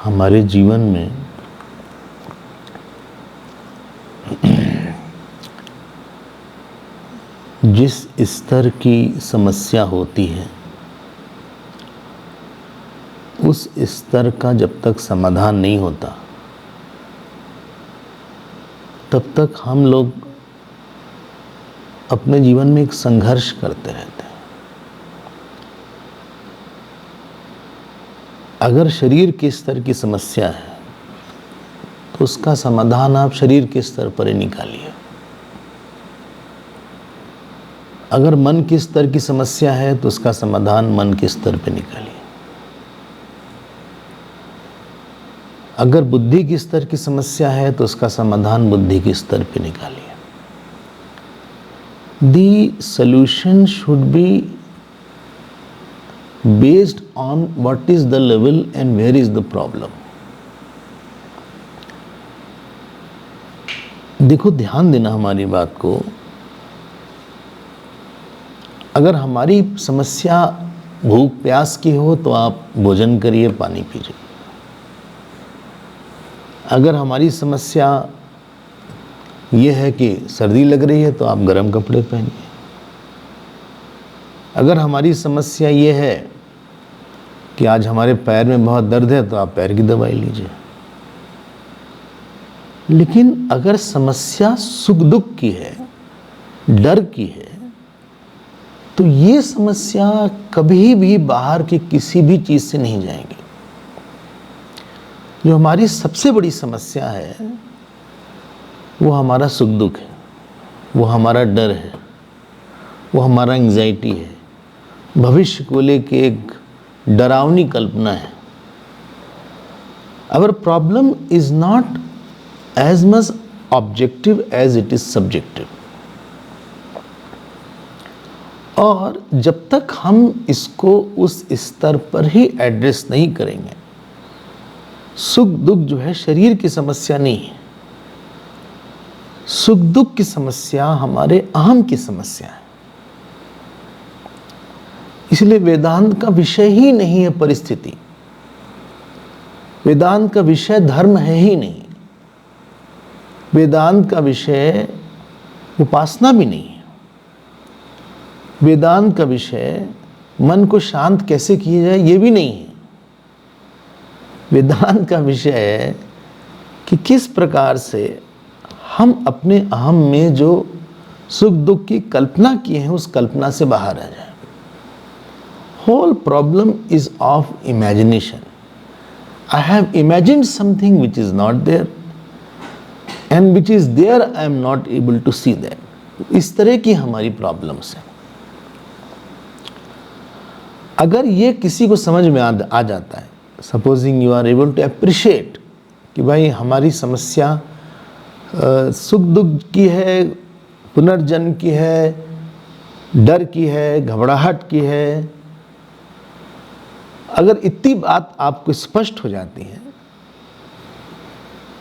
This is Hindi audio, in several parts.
हमारे जीवन में जिस स्तर की समस्या होती है उस स्तर का जब तक समाधान नहीं होता तब तक हम लोग अपने जीवन में एक संघर्ष करते रहते हैं। अगर शरीर के स्तर की समस्या है तो उसका समाधान आप शरीर के स्तर पर ही निकालिए। अगर मन के स्तर की समस्या है तो उसका समाधान मन के स्तर पर निकालिए। अगर बुद्धि के स्तर की समस्या है तो उसका समाधान बुद्धि के स्तर पर निकालिए। The solution should be based on what is the level and where is the problem. देखो, ध्यान देना हमारी बात को। अगर हमारी समस्या भूख प्यास की हो तो आप भोजन करिए, पानी पीजिए। अगर हमारी समस्या ये है कि सर्दी लग रही है तो आप गर्म कपड़े पहनिए। अगर हमारी समस्या ये है कि आज हमारे पैर में बहुत दर्द है तो आप पैर की दवाई लीजिए। लेकिन अगर समस्या सुख दुख की है, डर की है, तो ये समस्या कभी भी बाहर की किसी भी चीज से नहीं जाएगी। जो हमारी सबसे बड़ी समस्या है वो हमारा सुख दुख है, वो हमारा डर है, वो हमारा एंजाइटी है, भविष्य को लेके एक डरावनी कल्पना है। Our problem is not as much objective as it is subjective. और जब तक हम इसको उस स्तर पर ही एड्रेस नहीं करेंगे, सुख दुख जो है शरीर की समस्या नहीं है। सुख दुख की समस्या हमारे अहम की समस्या है। इसलिए वेदांत का विषय ही नहीं है परिस्थिति। वेदांत का विषय धर्म है ही नहीं। वेदांत का विषय उपासना भी नहीं है। वेदांत का विषय मन को शांत कैसे किया जाए ये भी नहीं है। वेदांत का विषय है कि किस प्रकार से हम अपने अहम में जो सुख दुख की कल्पना किए हैं उस कल्पना से बाहर आ जाए। Whole problem is of imagination. I have imagined something which is not there and which is there I am not able to see that. इस तरह की हमारी प्रॉब्लम्स है। अगर ये किसी को समझ में आ जाता है, supposing you are able to appreciate कि भाई हमारी समस्या सुख दुख की है, पुनर्जन्म की है, डर की है, घबराहट की है, अगर इतनी बात आपको स्पष्ट हो जाती है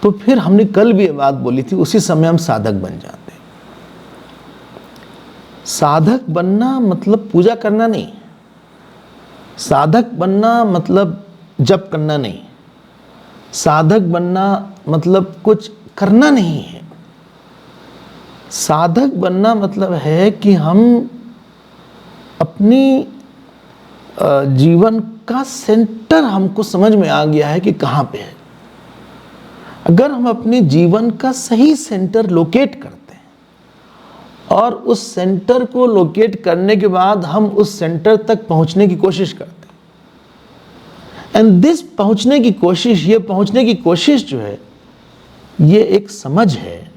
तो फिर हमने कल भी ये बात बोली थी, उसी समय हम साधक बन जाते हैं। साधक बनना मतलब पूजा करना नहीं। साधक बनना मतलब जप करना नहीं। साधक बनना मतलब कुछ करना नहीं है। साधक बनना मतलब है कि हम अपनी जीवन का सेंटर हमको समझ में आ गया है कि कहाँ पे है। अगर हम अपने जीवन का सही सेंटर लोकेट करते हैं और उस सेंटर को लोकेट करने के बाद हम उस सेंटर तक पहुंचने की कोशिश करते हैं, एंड दिस पहुंचने की कोशिश जो है ये एक समझ है।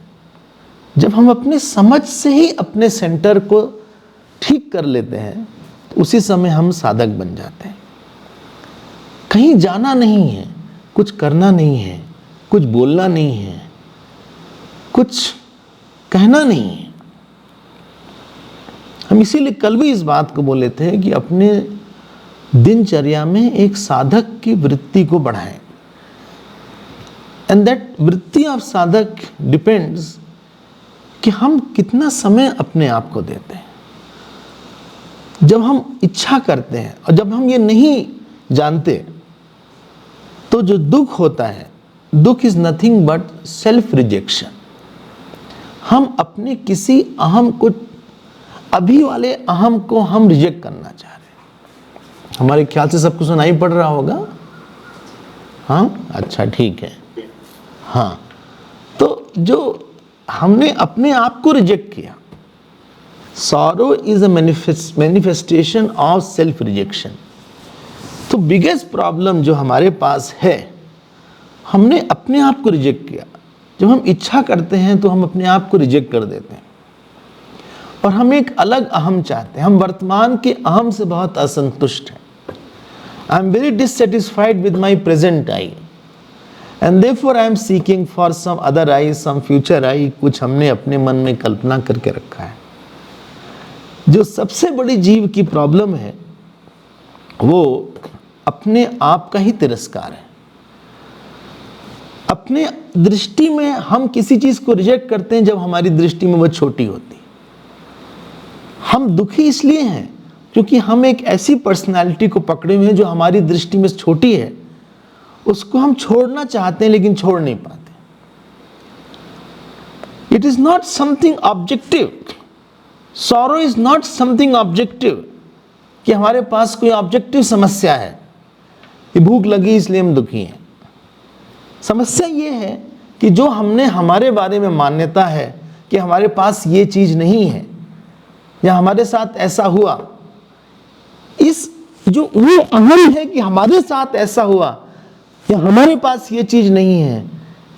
जब हम अपने समझ से ही अपने सेंटर को ठीक कर लेते हैं तो उसी समय हम साधक बन जाते हैं। कहीं जाना नहीं है, कुछ करना नहीं है, कुछ बोलना नहीं है, कुछ कहना नहीं है। हम इसीलिए कल भी इस बात को बोले थे कि अपने दिनचर्या में एक साधक की वृत्ति को बढ़ाएं। एंड दैट वृत्ति ऑफ साधक डिपेंड्स कि हम कितना समय अपने आप को देते हैं। जब हम इच्छा करते हैं और जब हम ये नहीं जानते तो जो दुख होता है, दुख is nothing but self rejection. हम अपने किसी अहम को, अभी वाले अहम को हम रिजेक्ट करना चाह रहे हैं। हमारे ख्याल से सबको सुनाई पड़ रहा होगा? हाँ, अच्छा ठीक है। हाँ, तो जो हमने अपने आप को रिजेक्ट किया, sorrow is a manifestation of self rejection. तो बिगेस्ट प्रॉब्लम जो हमारे पास है, हमने अपने आप को रिजेक्ट किया। जब हम इच्छा करते हैं तो हम अपने आप को रिजेक्ट कर देते हैं और हम एक अलग अहम चाहते हैं। हम वर्तमान के अहम से बहुत असंतुष्ट हैं। I am very dissatisfied with my present I and therefore I am seeking for some other I, some future I. कुछ हमने अपने मन में कल्पना करके रखा है। जो सबसे बड़ी जीव की प्रॉब्लम है वो अपने आप का ही तिरस्कार है। अपने दृष्टि में हम किसी चीज को रिजेक्ट करते हैं जब हमारी दृष्टि में वो छोटी होती है। हम दुखी इसलिए हैं क्योंकि हम एक ऐसी पर्सनालिटी को पकड़े हुए हैं जो हमारी दृष्टि में छोटी है। उसको हम छोड़ना चाहते हैं लेकिन छोड़ नहीं पाते। It is not something objective. Sorrow is not something objective कि हमारे पास कोई ऑब्जेक्टिव समस्या है कि भूख लगी इसलिए हम दुखी हैं। समस्या ये है कि जो हमने हमारे बारे में मान्यता है कि हमारे पास ये चीज नहीं है या हमारे साथ ऐसा हुआ, इस जो वो अहम है कि हमारे साथ ऐसा हुआ या हमारे पास ये चीज नहीं है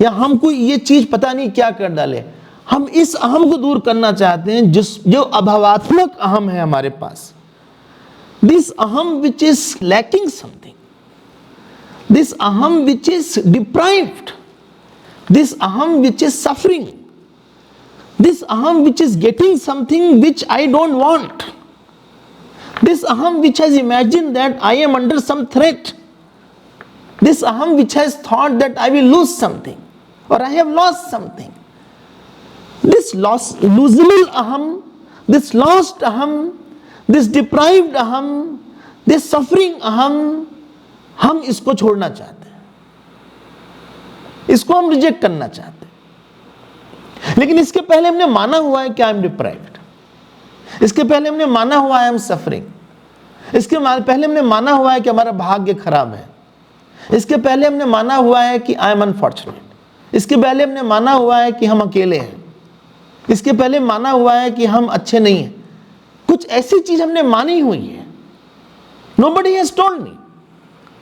या हमको ये चीज पता नहीं क्या कर डाले, हम इस अहम को दूर करना चाहते हैं जो अभावात्मक अहम है हमारे पास। दिस अहम which is lacking something, this aham which is deprived, this aham which is suffering, this aham which is getting something which I don't want, this aham which has imagined that I am under some threat, this aham which has thought that I will lose something or I have lost something, this losable aham, this lost aham, this deprived aham, this suffering aham, हम इसको छोड़ना चाहते हैं, इसको हम रिजेक्ट करना चाहते हैं। लेकिन इसके पहले हमने माना हुआ है कि आई एम डिप्राइव्ड, इसके पहले हमने माना हुआ है आई एम सफरिंग, इसके पहले हमने माना हुआ है कि हमारा भाग्य खराब है, इसके पहले हमने माना हुआ है कि आई एम अनफॉर्चुनेट, इसके पहले हमने माना हुआ है कि हम अकेले हैं, इसके पहले माना हुआ है कि हम अच्छे नहीं हैं। कुछ ऐसी चीज हमने मानी हुई है। नोबडी हैज टोल्ड मी,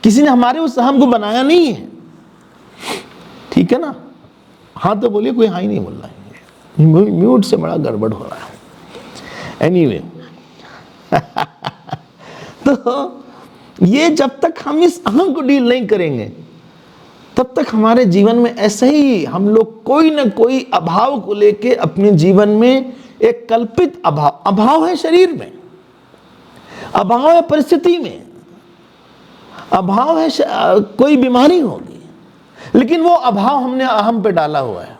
किसी ने हमारे उस अहम को बनाया नहीं है। ठीक है ना? हाँ तो बोलिए, कोई हाँ ही नहीं बोल रहा है, म्यूट से बड़ा गड़बड़ हो रहा है। एनीवे तो ये जब तक हम इस अहम को डील नहीं करेंगे तब तक हमारे जीवन में ऐसे ही हम लोग कोई ना कोई अभाव को लेके अपने जीवन में एक कल्पित अभाव है, शरीर में अभाव है, परिस्थिति में अभाव है, कोई बीमारी होगी, लेकिन वो अभाव हमने अहम पे डाला हुआ है।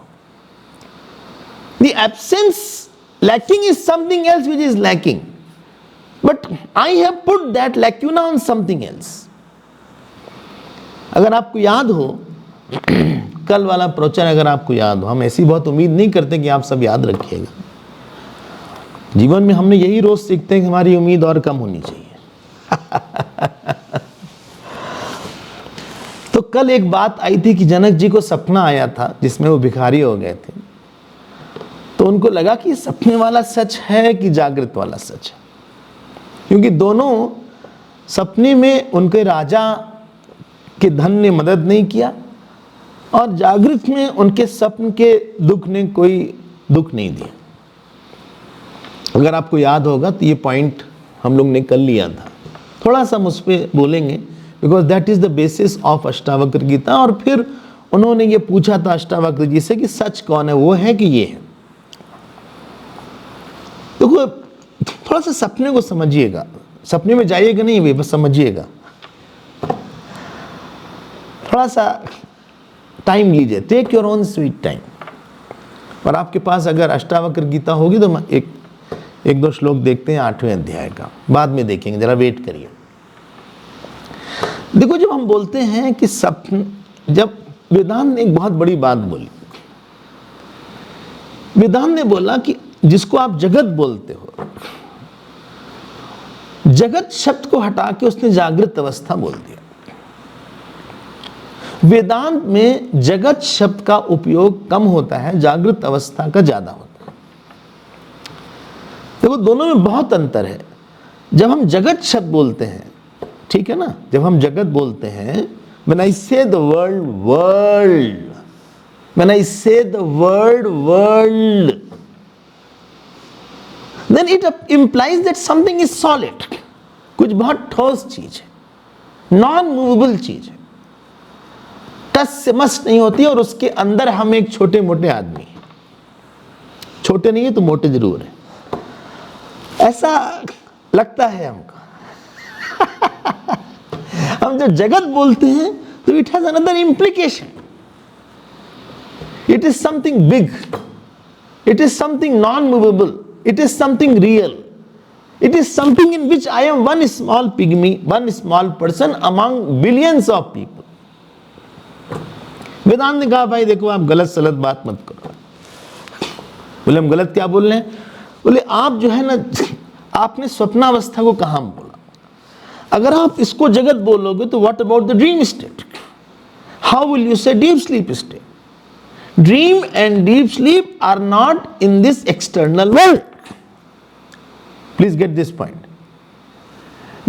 The absence, lacking is something else which is lacking, but I have put that lacuna on something else. अगर आपको याद हो कल वाला प्रवचन, अगर आपको याद हो, हम ऐसी बहुत उम्मीद नहीं करते कि आप सब याद रखिएगा। जीवन में हमने यही रोज सीखते हैं कि हमारी उम्मीद और कम होनी चाहिए। तो कल एक बात आई थी कि जनक जी को सपना आया था जिसमें वो भिखारी हो गए थे। तो उनको लगा कि सपने वाला सच है कि जागृत वाला सच है, क्योंकि दोनों सपने में उनके राजा के धन ने मदद नहीं किया और जागृत में उनके स्वप्न के दुख ने कोई दुख नहीं दिया। अगर आपको याद होगा तो ये पॉइंट हम लोग ने कल लिया था। थोड़ा सा हम उस पर बोलेंगे because that is the basis of Ashtavakra Gita. और फिर उन्होंने ये पूछा था अष्टावक्र जी से कि सच कौन है, वो है कि ये है। तो थोड़ा सा सपने को समझिएगा, सपने में जाइएगा नहीं भाई, बस समझिएगा। थोड़ा सा टाइम लीजिए, take your own sweet time. और आपके पास अगर अष्टावक्र गीता होगी तो एक दो श्लोक देखते हैं 8वें अध्याय का, बाद में देखेंगे, जरा वेट करिए। देखो, जब हम बोलते हैं कि सपन, जब वेदांत ने एक बहुत बड़ी बात बोली, वेदांत ने बोला कि जिसको आप जगत बोलते हो, जगत शब्द को हटा के उसने जागृत अवस्था बोल दिया। वेदांत में जगत शब्द का उपयोग कम होता है, जागृत अवस्था का ज्यादा होता है। देखो, दोनों में बहुत अंतर है। जब हम जगत शब्द बोलते हैं, ठीक है ना, जब हम जगत बोलते हैं, when I say the word world, when I say the word world, then it implies that something is solid, कुछ बहुत ठोस चीज है, नॉन मूवेबल चीज है, टस से मस नहीं होती, और उसके अंदर हम एक छोटे मोटे आदमी हैं। छोटे नहीं है तो मोटे जरूर है, ऐसा लगता है हमको। हम जब जगत बोलते हैं तो it has another implication. It is something big. It is something non-movable. It is something real. It is something in which I am one small pygmy, one small person among billions of people. वेदांत ने कहा, भाई देखो, आप गलत सलत बात मत करो। बोले, हम गलत क्या बोल रहे हैं? बोले, आप जो है ना, आपने स्वप्नावस्था को कहां बोला? अगर आप इसको जगत बोलोगे तो what about the dream state? How will you say deep sleep state? Dream and deep sleep are not in this external world. Please get this point.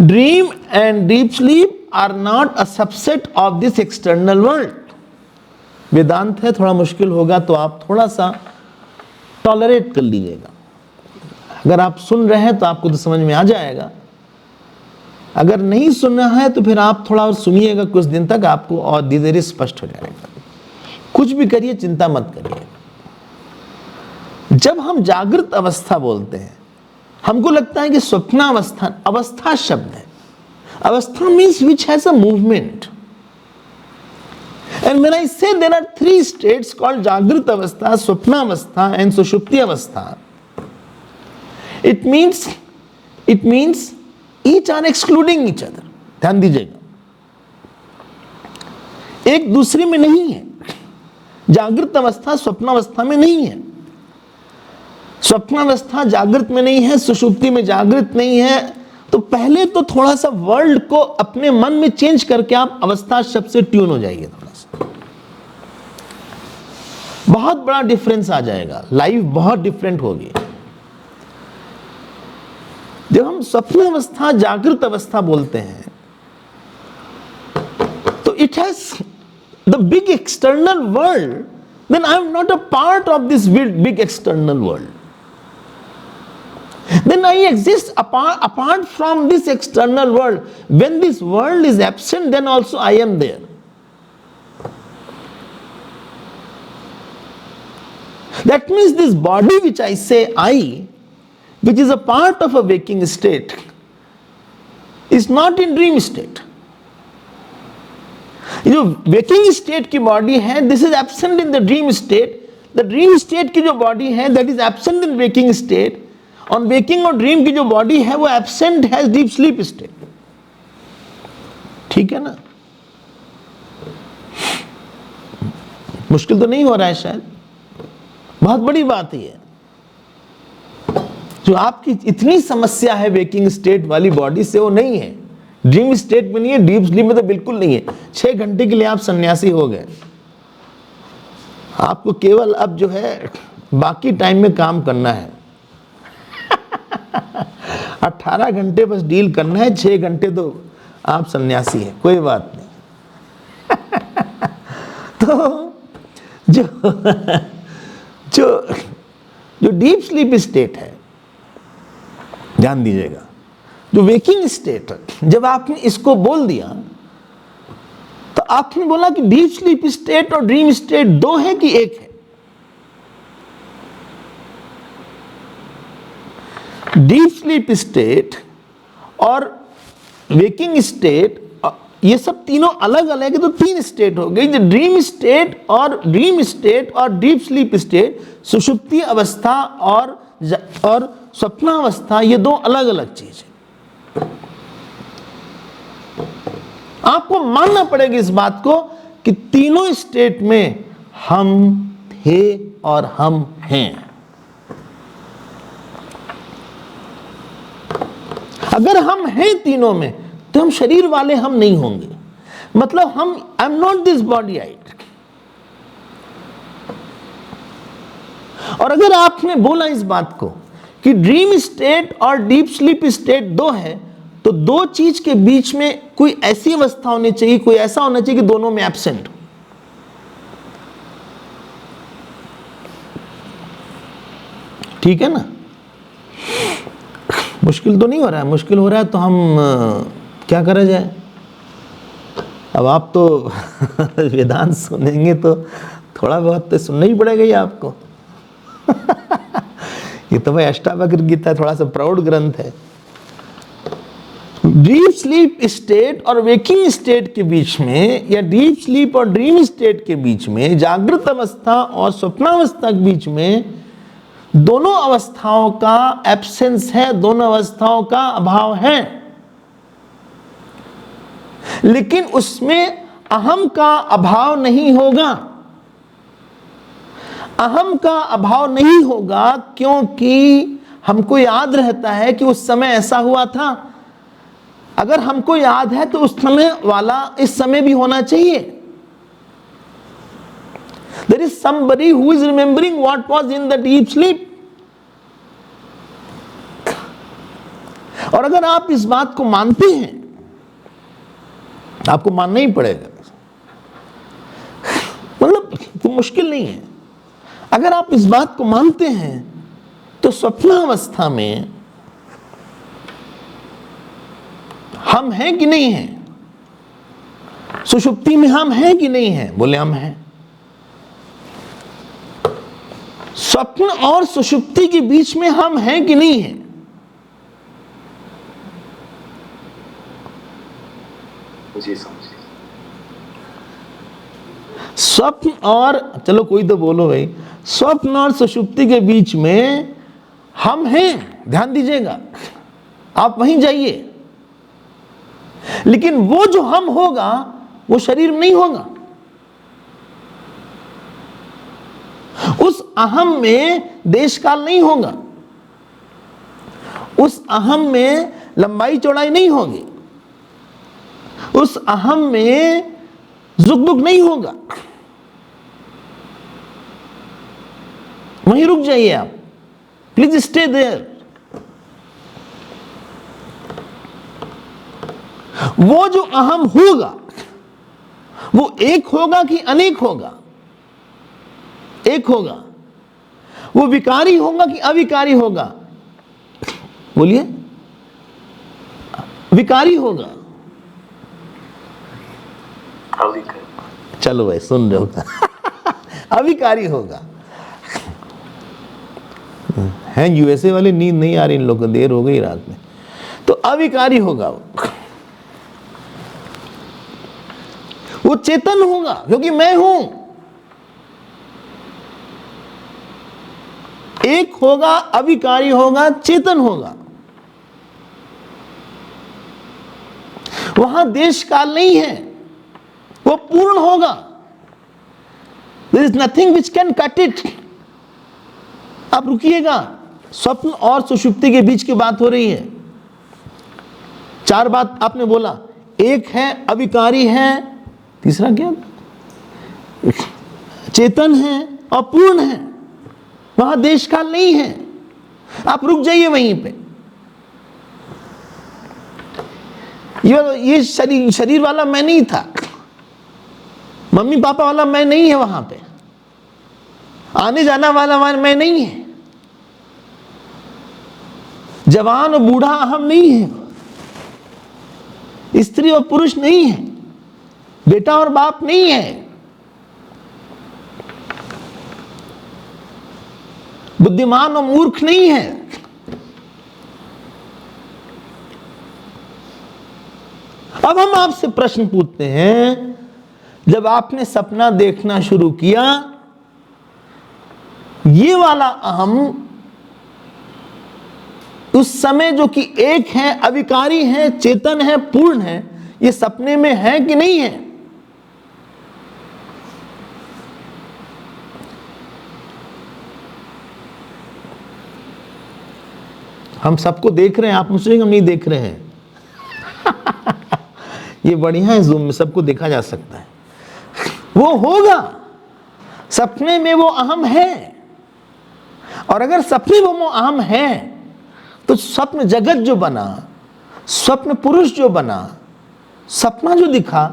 Dream and deep sleep are not a subset of this external world. वेदांत है, थोड़ा मुश्किल होगा तो आप थोड़ा सा टॉलरेट कर लीजिएगा। अगर आप सुन रहे हैं तो आपको तो समझ में आ जाएगा, अगर नहीं सुनना है तो फिर आप थोड़ा और सुनिएगा, कुछ दिन तक आपको और धीरे धीरे स्पष्ट हो जाएगा। कुछ भी करिए, चिंता मत करिए। जब हम जागृत अवस्था बोलते हैं, हमको लगता है कि स्वप्नावस्था, अवस्था शब्द है। अवस्था means which has a movement. And when I say there are three states called Jagrut Avastha, Swapna Avastha and Sushupti Avastha, it means each are excluding each other. ध्यान दीजिएगा, एक दूसरे में नहीं है। जागृत अवस्था स्वप्नावस्था में नहीं है, स्वप्नावस्था जागृत में नहीं है, सुषुप्ति में जागृत नहीं है। तो पहले तो थोड़ा सा वर्ल्ड को अपने मन में चेंज करके आप अवस्था शब्द से ट्यून हो जाइए। थोड़ा सा बहुत बड़ा डिफरेंस आ जाएगा, लाइफ बहुत डिफरेंट होगी। जब हम स्वप्नावस्था जागृत अवस्था बोलते हैं तो it has the big external world, then I am not a part of this big external world. Then I exist apart from this external world. When this world is absent, then also I am there. That means this body which I say I, which is a part of a waking state, is not in dream state. जो waking state की body है, this is absent in the dream state. The dream state की जो body है, that is absent in waking state. On waking और ड्रीम की जो बॉडी है वो एब्सेंट है डीप स्लीप स्टेट. ठीक है ना? मुश्किल तो नहीं हो रहा है शायद, बहुत बड़ी बात ही है। जो आपकी इतनी समस्या है वेकिंग स्टेट वाली बॉडी से, वो नहीं है, ड्रीम स्टेट में नहीं है, डीप स्लीप में तो बिल्कुल नहीं है। 6 घंटे के लिए आप सन्यासी हो गए, आपको केवल अब जो है बाकी टाइम में काम करना है। 18 घंटे बस डील करना है, 6 घंटे तो आप सन्यासी हैं, कोई बात नहीं। तो जो डीप स्लीप स्टेट है, ध्यान दीजिएगा, जो वेकिंग स्टेट है, जब आपने इसको बोल दिया तो आपने बोला कि डीप स्लीप स्टेट और ड्रीम स्टेट 2 है कि 1 है? डीप स्लीप स्टेट और वेकिंग स्टेट, ये सब तीनों अलग अलग है, तो 3 स्टेट हो गई। ड्रीम स्टेट और डीप स्लीप स्टेट, सुषुप्ति अवस्था और स्वप्नावस्था, ये 2 अलग अलग चीज है। आपको मानना पड़ेगा इस बात को कि तीनों स्टेट में हम थे और हम हैं। अगर हम हैं तीनों में तो हम शरीर वाले हम नहीं होंगे। मतलब हम I am not this body आइट। और अगर आपने बोला इस बात को कि ड्रीम स्टेट और डीप स्लीप स्टेट दो है, तो दो चीज के बीच में कोई ऐसी अवस्था होनी चाहिए, कोई ऐसा होना चाहिए कि दोनों में एब्सेंट हो। ठीक है ना? मुश्किल तो नहीं हो रहा है? मुश्किल हो रहा है तो हम क्या करा जाए? अब आप तो वेदांत सुनेंगे तो थोड़ा बहुत तो सुनना ही पड़ेगा ही आपको। ये तो भाई अष्टावक्र गीता थोड़ा सा प्राउड ग्रंथ है। डीप स्लीप स्टेट और वेकिंग स्टेट के बीच में, या डीप स्लीप और ड्रीम स्टेट के बीच में, जागृत अवस्था और स्वप्नावस्था के बीच में, दोनों अवस्थाओं का एब्सेंस है, दोनों अवस्थाओं का अभाव है। लेकिन उसमें अहम का अभाव नहीं होगा। अहम का अभाव नहीं होगा क्योंकि हमको याद रहता है कि उस समय ऐसा हुआ था। अगर हमको याद है तो उस समय वाला इस समय भी होना चाहिए। There is somebody who is remembering what was in the deep sleep. और अगर आप इस बात को मानते हैं, आपको मानना ही पड़ेगा, मतलब कोई मुश्किल नहीं है। अगर आप इस बात को मानते हैं तो स्वप्नावस्था में हम हैं कि नहीं हैं? सुषुप्ति में हम हैं कि नहीं हैं? बोले हम हैं। स्वप्न और सुषुप्ति के बीच में हम हैं कि नहीं हैं? जी समझिए। स्वप्न और, चलो कोई तो बोलो भाई, स्वप्न और सुषुप्ति के बीच में हम हैं। ध्यान दीजिएगा, आप वहीं जाइए। लेकिन वो जो हम होगा वो शरीर में नहीं होगा। उस अहम में देश काल नहीं होगा। उस अहम में लंबाई चौड़ाई नहीं होगी। उस अहम में सुख दुख नहीं होगा। वहीं रुक जाइए आप, प्लीज स्टे देयर। वो जो अहम होगा वो एक होगा कि अनेक होगा? एक होगा। वो विकारी होगा कि अविकारी होगा? बोलिए, विकारी होगा। चलो भाई सुन रहे हो। अविकारी होगा। हैं यूएसए वाले, नींद नहीं आ रही इन लोगों को, देर हो गई रात में, तो अविकारी होगा। वो चेतन होगा क्योंकि मैं हूं। एक होगा, अविकारी होगा, चेतन होगा। वहां देश काल नहीं है, वो पूर्ण होगा। There is nothing which can cut it. आप रुकिएगा, स्वप्न और सुषुप्ति के बीच की बात हो रही है। चार बात आपने बोला, एक है, अविकारी है, तीसरा क्या, चेतन है और पूर्ण है। वहां देश काल नहीं है। आप रुक जाइए वहीं पे। ये शरीर वाला मैं नहीं था, मम्मी पापा वाला मैं नहीं है, वहां पे आने जाना वाला मैं नहीं है, जवान और बूढ़ा अहम नहीं है, स्त्री और पुरुष नहीं है, बेटा और बाप नहीं है, बुद्धिमान और मूर्ख नहीं है। अब हम आपसे प्रश्न पूछते हैं, जब आपने सपना देखना शुरू किया, ये वाला अहम उस समय जो कि एक है, अविकारी है, चेतन है, पूर्ण है, ये सपने में है कि नहीं है? हम सबको देख रहे हैं, आप मुझसे हम नहीं देख रहे हैं। ये बढ़िया है, जूम में सबको देखा जा सकता है। वो होगा, सपने में वो अहम है। और अगर सपने में वो अहम है तो स्वप्न जगत जो बना, स्वप्न पुरुष जो बना, सपना जो दिखा,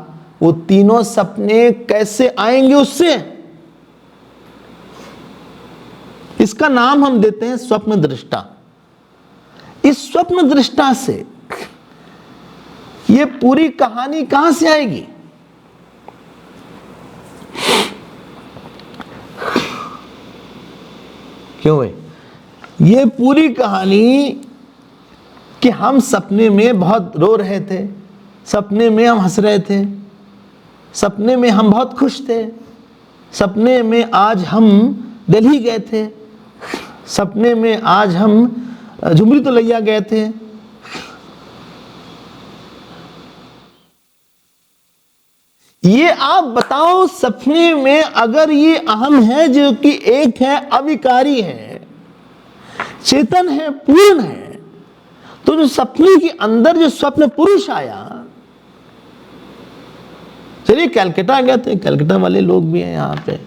वो तीनों सपने कैसे आएंगे उससे? इसका नाम हम देते हैं स्वप्न दृष्टा। इस स्वप्न दृष्टा से ये पूरी कहानी कहां से आएगी? क्यों है ये पूरी कहानी कि हम सपने में बहुत रो रहे थे, सपने में हम हंस रहे थे, सपने में हम बहुत खुश थे, सपने में आज हम दिल्ली गए थे, सपने में आज हम झुमरी तो लैया गए थे। ये आप बताओ, सपने में अगर ये अहम है जो कि एक है, अविकारी है, चेतन है, पूर्ण है, तो जो सपने के अंदर जो स्वप्न पुरुष आया, चलिए कलकत्ता गए थे, कलकत्ता वाले लोग भी हैं यहाँ पे,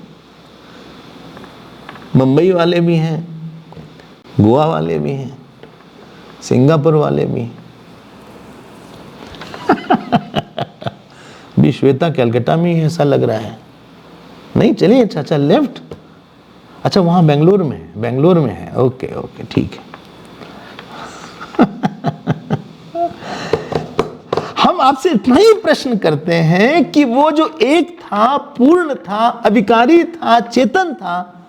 मुंबई वाले भी हैं, गोवा वाले भी हैं, सिंगापुर वाले भी भी श्वेता कलकत्ता में ही ऐसा लग रहा है। नहीं, चलिए चाचा लेफ्ट, अच्छा वहां बेंगलोर में है, ओके ओके ठीक है। हम आपसे इतना ही प्रश्न करते हैं कि वो जो एक था, पूर्ण था, अविकारी था, चेतन था,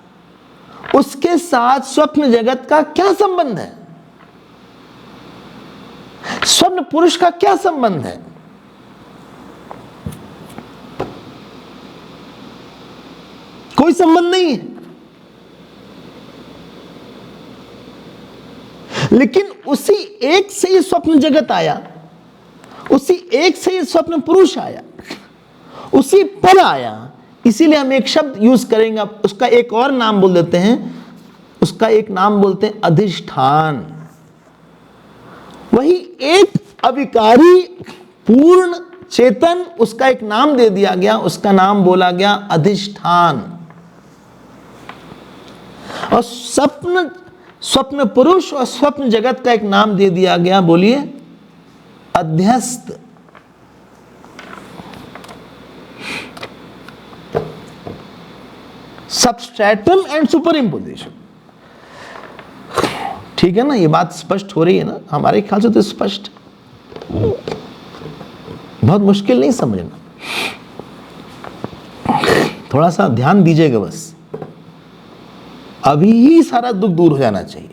उसके साथ स्वप्न जगत का क्या संबंध है? स्वप्न पुरुष का क्या संबंध है? कोई संबंध नहीं है। लेकिन उसी एक से ही स्वप्न जगत आया, उसी एक से ही स्वप्न पुरुष आया, उसी पर आया। इसीलिए हम एक शब्द यूज करेंगे, उसका एक और नाम बोल देते हैं, उसका एक नाम बोलते हैं अधिष्ठान। वही एक अविकारी पूर्ण चेतन, उसका एक नाम दे दिया गया, उसका नाम बोला गया अधिष्ठान। और स्वप्न पुरुष और स्वप्न जगत का एक नाम दे दिया गया, बोलिए अध्यस्त। Substratum and super imposition. ठीक है ना, ये बात स्पष्ट हो रही है ना? हमारे ख्याल से तो स्पष्ट, बहुत मुश्किल नहीं समझना, थोड़ा सा ध्यान दीजिएगा बस। अभी ही सारा दुख दूर हो जाना चाहिए,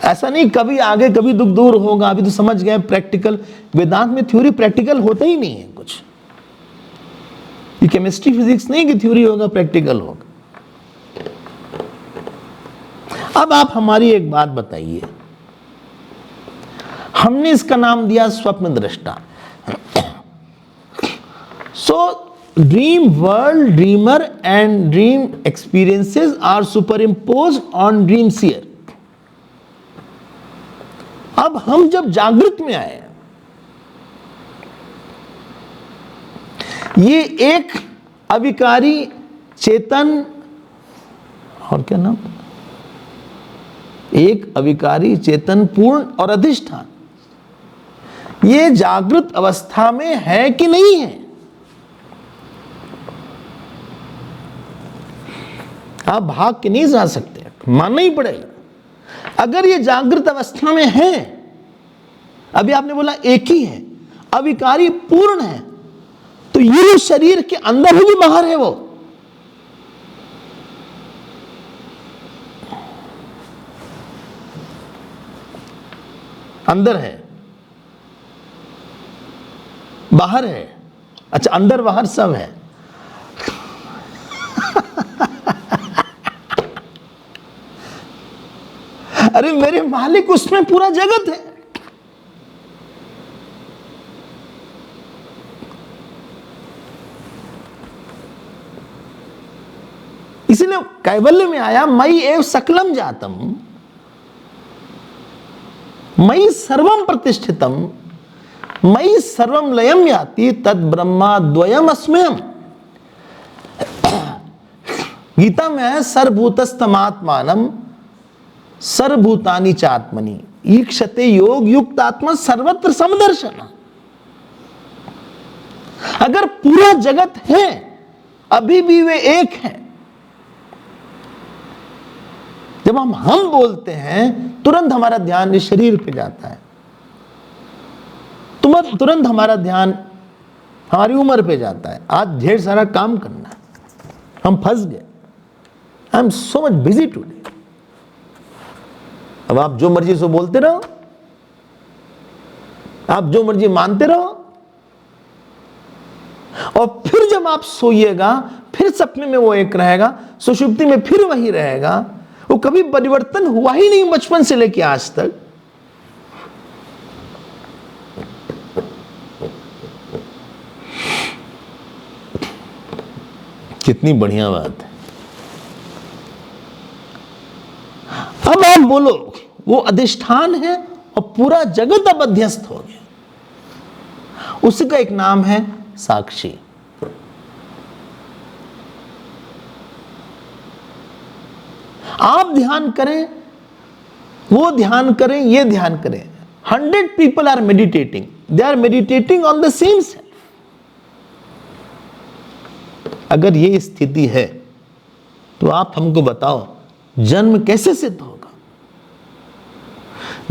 ऐसा नहीं कभी आगे कभी दुख दूर होगा। अभी तो समझ गए प्रैक्टिकल, वेदांत में थ्योरी प्रैक्टिकल होता ही नहीं है कुछ। ये केमिस्ट्री फिजिक्स नहीं कि थ्योरी होगा प्रैक्टिकल होगा। अब आप हमारी एक बात बताइए, हमने इसका नाम दिया स्वप्न दृष्टा। सो dream world, dreamer and dream experiences are superimposed on dream seer. अब हम जब जागृत में आए, ये एक अविकारी चेतन, और क्या नाम, एक अविकारी चेतन पूर्ण और अधिष्ठान, ये जागृत अवस्था में है कि नहीं है? आप भाग के नहीं जा सकते, मानना ही पड़ेगा। अगर ये जागृत अवस्था में है, अभी आपने बोला एक ही है, अविकारी पूर्ण है, तो ये जो शरीर के अंदर है कि बाहर है? वो अंदर है, बाहर है? अच्छा, अंदर बाहर सब है। अरे मेरे मालिक, उसमें पूरा जगत है। इसलिए कैवल्य में आया मयि एव सकलम जातम, मयि सर्वम प्रतिष्ठितम, मयि सर्वम लयम याति तद ब्रह्मा द्वयम अस्म्यहम्। गीता में है सर्वभूतस्तमात्मानम सर्वभूतानि चात्मनि ईक्षते योग युक्त आत्मा सर्वत्र समदर्शन। अगर पूरा जगत है अभी भी वे एक हैं। जब हम बोलते हैं तुरंत हमारा ध्यान इस शरीर पे जाता है, तुरंत हमारा ध्यान हमारी उम्र पे जाता है। आज ढेर सारा काम करना है, हम फंस गए। I am so much busy today. अब आप जो मर्जी सो बोलते रहो, आप जो मर्जी मानते रहो, और फिर जब आप सोइएगा फिर सपने में वो एक रहेगा, सुषुप्ति में फिर वही रहेगा। वो कभी परिवर्तन हुआ ही नहीं बचपन से लेके आज तक। कितनी बढ़िया बात है। अब आप बोलो वो अधिष्ठान है और पूरा जगत अब अध्यस्त हो गया, उसी का एक नाम है साक्षी। आप ध्यान करें, वो ध्यान करें, ये ध्यान करें। 100 people are meditating, they are meditating on the same self। अगर ये स्थिति है तो आप हमको बताओ जन्म कैसे सिद्ध होगा?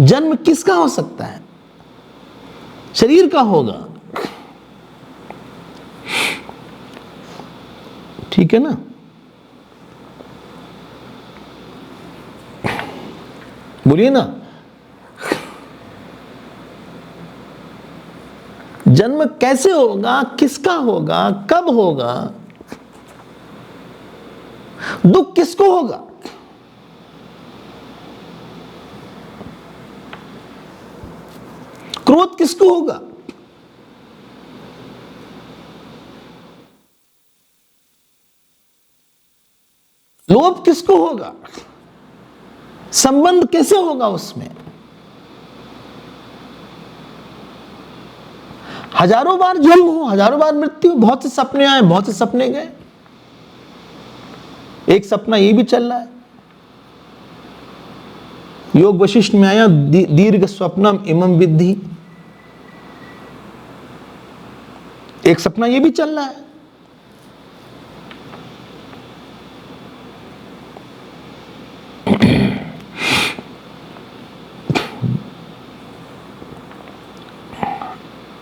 जन्म किसका हो सकता है? शरीर का होगा, ठीक है ना? बोलिए ना। जन्म कैसे होगा, किसका होगा, कब होगा? दुख किसको होगा? क्रोध किसको होगा? लोभ किसको होगा? संबंध कैसे होगा उसमें? हजारों बार जन्म हो, हजारों बार मृत्यु, बहुत से सपने आए, बहुत से सपने गए। एक सपना ये भी चल रहा है, योग वशिष्ठ में आया दीर्घ स्वप्नम इमं विद्धि। एक सपना ये भी चल रहा है।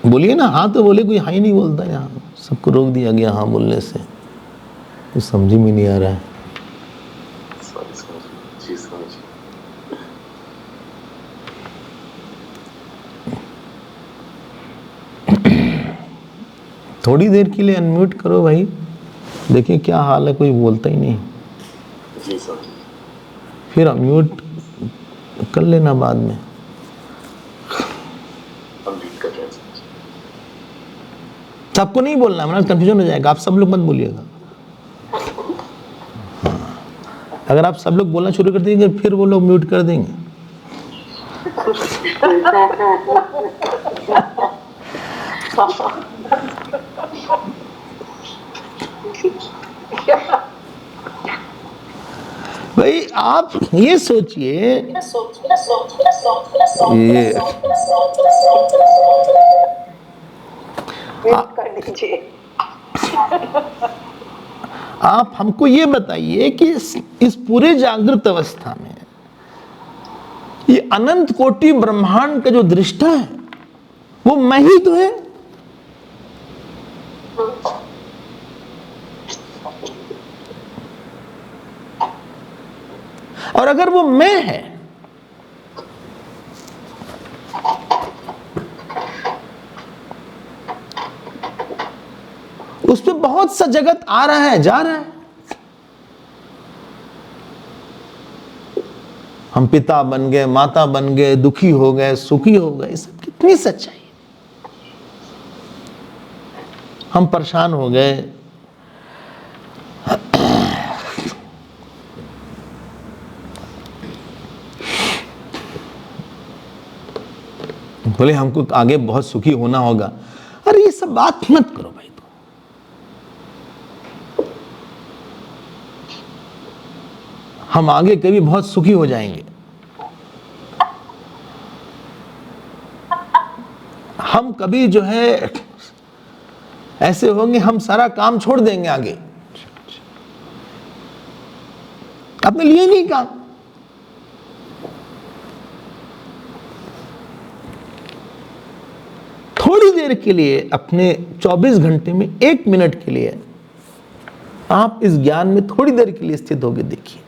बोलिए ना, हाँ तो बोले। कोई हाँ ही नहीं बोलता यहाँ, सबको रोक दिया गया हाँ बोलने से। कुछ समझ में नहीं आ रहा है। थोड़ी देर के लिए अनम्यूट करो भाई, देखिए क्या हाल है। कोई बोलता ही नहीं। जी सर। फिर अनम्यूट कर लेना बाद में। सबको नहीं बोलना, वरना कंफ्यूजन हो जाएगा। आप सब लोग मत बोलिएगा। हाँ, अगर आप सब लोग बोलना शुरू कर देंगे फिर वो लोग म्यूट कर देंगे। भाई आप ये सोचिए, ये आप हमको ये बताइए कि इस पूरे जागृत अवस्था में ये अनंत कोटि ब्रह्मांड का जो दृष्टा है वो मैं ही तो है। और अगर वो मैं है उस पे बहुत सा जगत आ रहा है, जा रहा है। हम पिता बन गए, माता बन गए, दुखी हो गए, सुखी हो गए, सब कितनी सच्चाई है। हम परेशान हो गए, बोले हमको आगे बहुत सुखी होना होगा। अरे ये सब बात मत करो भाई। हम आगे कभी बहुत सुखी हो जाएंगे। हम कभी जो है ऐसे होंगे, हम सारा काम छोड़ देंगे आगे, अपने लिए नहीं काम। थोड़ी देर के लिए, अपने 24 घंटे में 1 मिनट के लिए आप इस ज्ञान में थोड़ी देर के लिए स्थित होकर देखिए।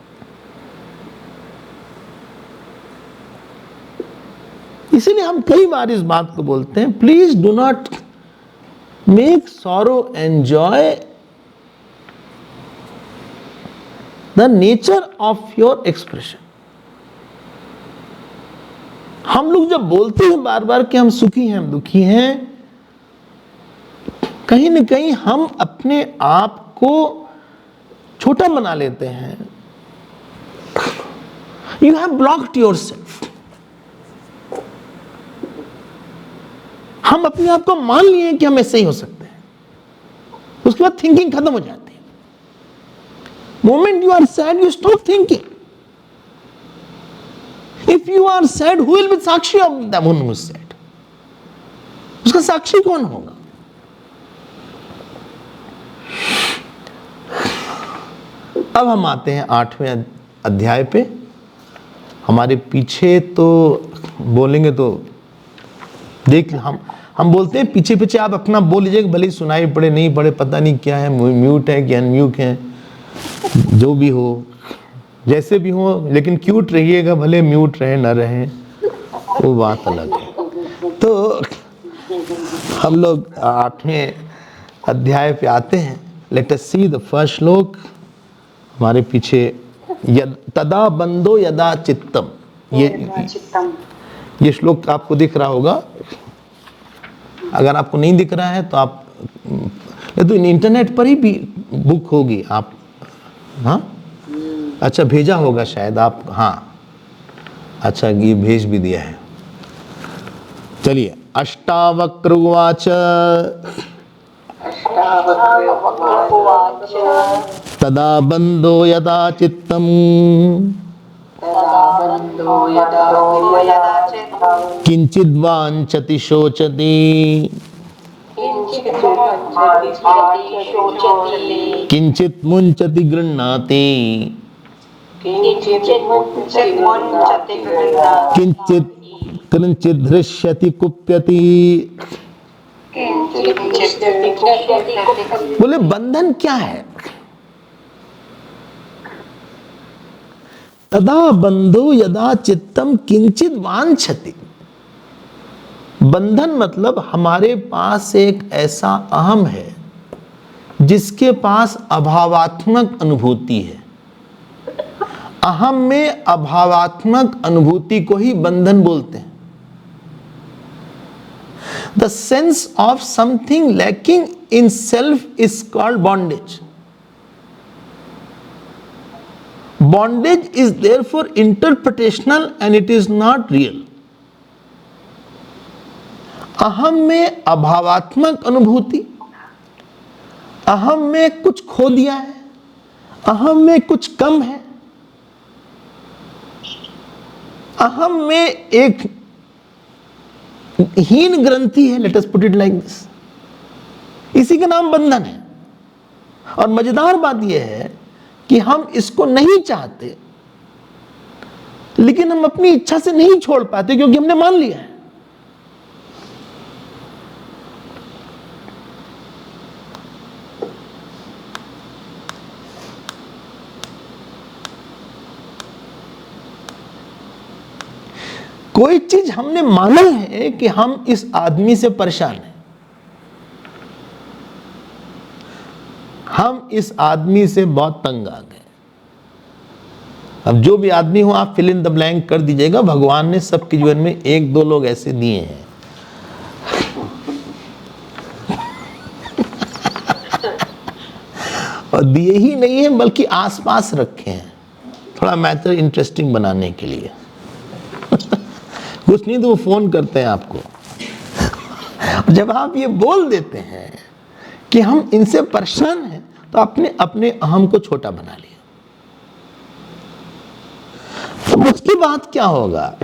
इसीलिए हम कई बार इस बात को बोलते हैं, please do not make sorrow enjoy the nature of your expression. हम लोग जब बोलते हैं बार बार कि हम सुखी हैं, हम दुखी हैं, कहीं ना कहीं हम अपने आप को छोटा बना लेते हैं। You have blocked your self. हम अपने आप को मान लिए कि हम ऐसे ही हो सकते हैं, उसके बाद थिंकिंग खत्म हो जाती है। Moment you are sad, you stop thinking. If you are sad, who will be sakshi of the one who is sad? उसका साक्षी कौन होगा? अब हम आते हैं 8वें अध्याय पे। हमारे पीछे तो बोलेंगे तो देख, हम बोलते हैं पीछे पीछे आप अपना बोल लीजिएगा, भले ही सुनाई पड़े नहीं पड़े, पता नहीं क्या है, म्यूट है कि अनम्यूट है, जो भी हो, जैसे भी हो, लेकिन क्यूट रहिएगा, भले म्यूट रहे ना रहे, वो बात अलग है। तो हम लोग 8वें अध्याय पे आते हैं। Let us see the first श्लोक। हमारे पीछे तदा बंधो यदा चित्तम, ये श्लोक आपको दिख रहा होगा। अगर आपको नहीं दिख रहा है तो आप तो इंटरनेट पर ही भी बुक होगी। आप हाँ, अच्छा भेजा होगा शायद आप, हाँ अच्छा ये भेज भी दिया है। चलिए, अष्टावक्र उवाच तदा बंधो यदा चित्तम किंचिद वांछति शोचति किंचित मुंचति गृह्णाति किंचित किंचित धृष्यति कुप्यति। बोले बंधन क्या है? तदा बंधो यदा चित्तम किंचित वांछति। बंधन मतलब हमारे पास एक ऐसा अहम है जिसके पास अभावात्मक अनुभूति है। अहम में अभावात्मक अनुभूति को ही बंधन बोलते हैं। The sense of something lacking in self is called bondage. Bondage is therefore interpretational and it is not real. अहम में अभावात्मक अनुभूति, अहम में कुछ खो दिया है, अहम में कुछ कम है, अहम में एक हीन ग्रंथि है, let us put it like this. इसी का नाम बंधन है। और मजेदार बात यह है कि हम इसको नहीं चाहते, लेकिन हम अपनी इच्छा से नहीं छोड़ पाते क्योंकि हमने मान लिया है। कोई चीज हमने माना है कि हम इस आदमी से परेशान हैं, हम इस आदमी से बहुत तंग आ गए। अब जो भी आदमी हो आप फिल इन द ब्लैंक कर दीजिएगा। भगवान ने सबके जीवन में 1-2 लोग ऐसे दिए हैं। और दिए ही नहीं है बल्कि आसपास रखे हैं, थोड़ा मैटर इंटरेस्टिंग बनाने के लिए। कुछ नहीं तो वो फोन करते हैं आपको। जब आप ये बोल देते हैं कि हम इनसे परेशान हैं, तो आपने अपने अहम को छोटा बना लिया। तो उसके बाद क्या होगा?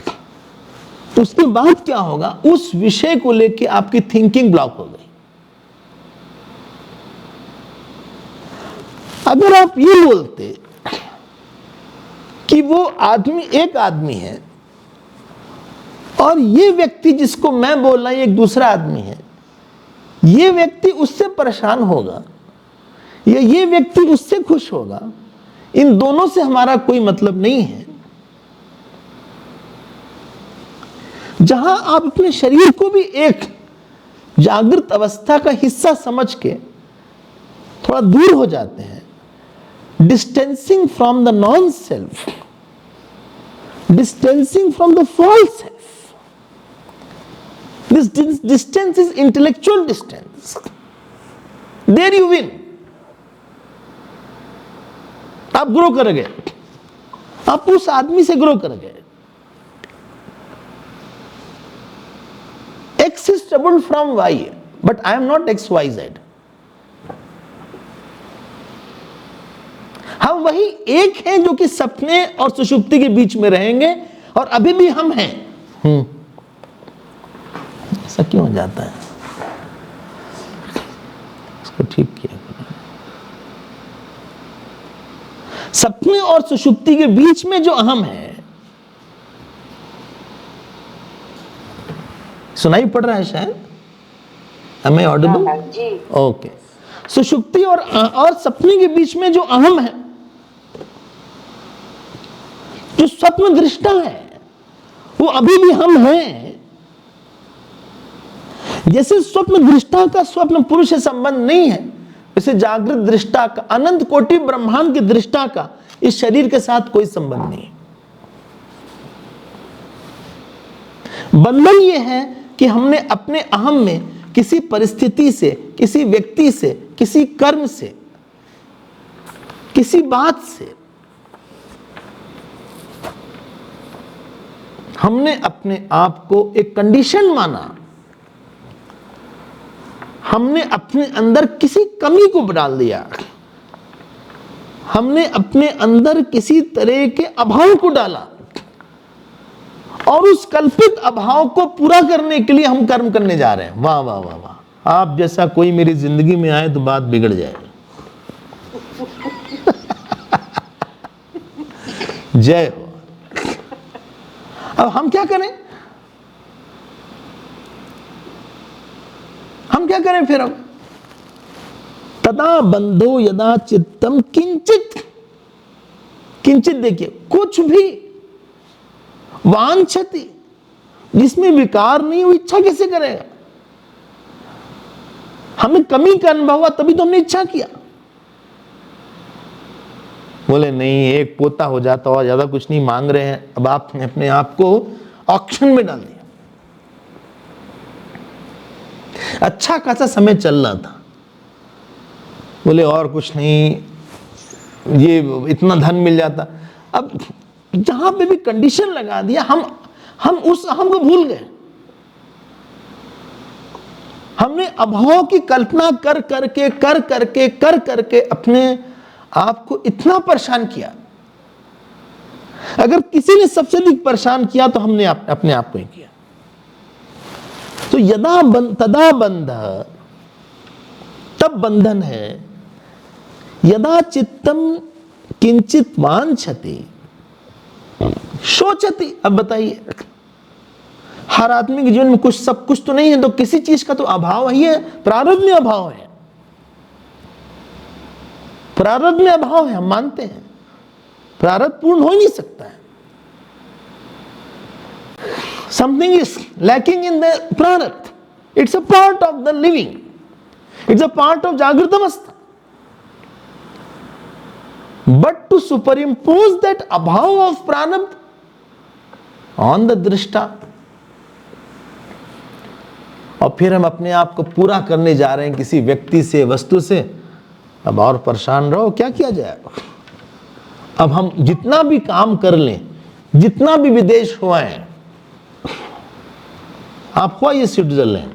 उसके बाद क्या होगा? उस विषय को लेकर आपकी थिंकिंग ब्लॉक हो गई। अगर आप ये बोलते कि वो आदमी एक आदमी है और ये व्यक्ति जिसको मैं बोल रहा हूं एक दूसरा आदमी है, ये व्यक्ति उससे परेशान होगा या ये व्यक्ति उससे खुश होगा, इन दोनों से हमारा कोई मतलब नहीं है। जहां आप अपने शरीर को भी एक जागृत अवस्था का हिस्सा समझ के थोड़ा दूर हो जाते हैं, distancing from the non self, distancing from the false self. This distance is intellectual distance. There you win. आप ग्रो कर गए, आप उस आदमी से ग्रो कर गए। X is troubled from Y, but I am not XYZ. हम वही एक हैं जो कि सपने और सुषुप्ति के बीच में रहेंगे और अभी भी हम हैं। ऐसा क्यों हो जाता है? इसको ठीक किया। सपने और सुषुप्ति के बीच में जो अहम है, सुनाई पड़ रहा है शायद? Am I audible? ओके। सुषुप्ति और सपने के बीच में जो अहम है, जो स्वप्न दृष्टा है, वो अभी भी हम हैं। जैसे स्वप्न दृष्टा का स्वप्न पुरुष से संबंध नहीं है, वैसे जागृत दृष्टा का, अनंत कोटि ब्रह्मांड की दृष्टा का इस शरीर के साथ कोई संबंध नहीं। बंधन यह है कि हमने अपने अहम में किसी परिस्थिति से, किसी व्यक्ति से, किसी कर्म से, किसी बात से हमने अपने आप को एक कंडीशन माना। हमने अपने अंदर किसी कमी को डाल दिया, हमने अपने अंदर किसी तरह के अभाव को डाला और उस कल्पित अभाव को पूरा करने के लिए हम कर्म करने जा रहे हैं। वाह वाह वाह वाह, आप जैसा कोई मेरी जिंदगी में आए तो बात बिगड़ जाए। जय हो। अब हम क्या करें? हम क्या करें फिर? हम तदा बंधो यदा चित्तम किंचित, किंचित देखिए, कुछ भी वांछति, जिसमें विकार नहीं हो, इच्छा कैसे करेगा? हमें कमी का अनुभव हुआ तभी तो हमने इच्छा किया। बोले नहीं, एक पोता हो जाता और ज्यादा कुछ नहीं मांग रहे हैं। अब आपने अपने आप को ऑक्शन में डाल दिया। अच्छा खासा समय चल रहा था, बोले और कुछ नहीं, ये इतना धन मिल जाता। अब जहां पे भी कंडीशन लगा दिया, हम उस अहम को भूल गए। हमने अभाव की कल्पना कर करके अपने आप को इतना परेशान किया। अगर किसी ने सबसे अधिक परेशान किया तो हमने अपने आप को ही किया। तो तदा बंध, तब बंधन है। यदा चित्तम किंचित वांछति शोचति। अब बताइए, हर आदमी के जीवन में कुछ, सब कुछ तो नहीं है, तो किसी चीज का तो अभाव ही है। प्रारब्ध में अभाव है, प्रारब्ध में अभाव है, हम मानते हैं। प्रारब्ध पूर्ण हो ही नहीं सकता है। Something is lacking in the प्रारब्ध। It's a part of the living, it's a part of जागृत अवस्था। But to superimpose that abhav of pranabdha on the दृष्टा, और फिर हम अपने आप को पूरा करने जा रहे हैं किसी व्यक्ति से, वस्तु से। अब और परेशान रहो, क्या किया जाए? अब हम जितना भी काम कर लें, जितना भी विदेश हुआ है, आप हुआ ये स्विट्जरलैंड,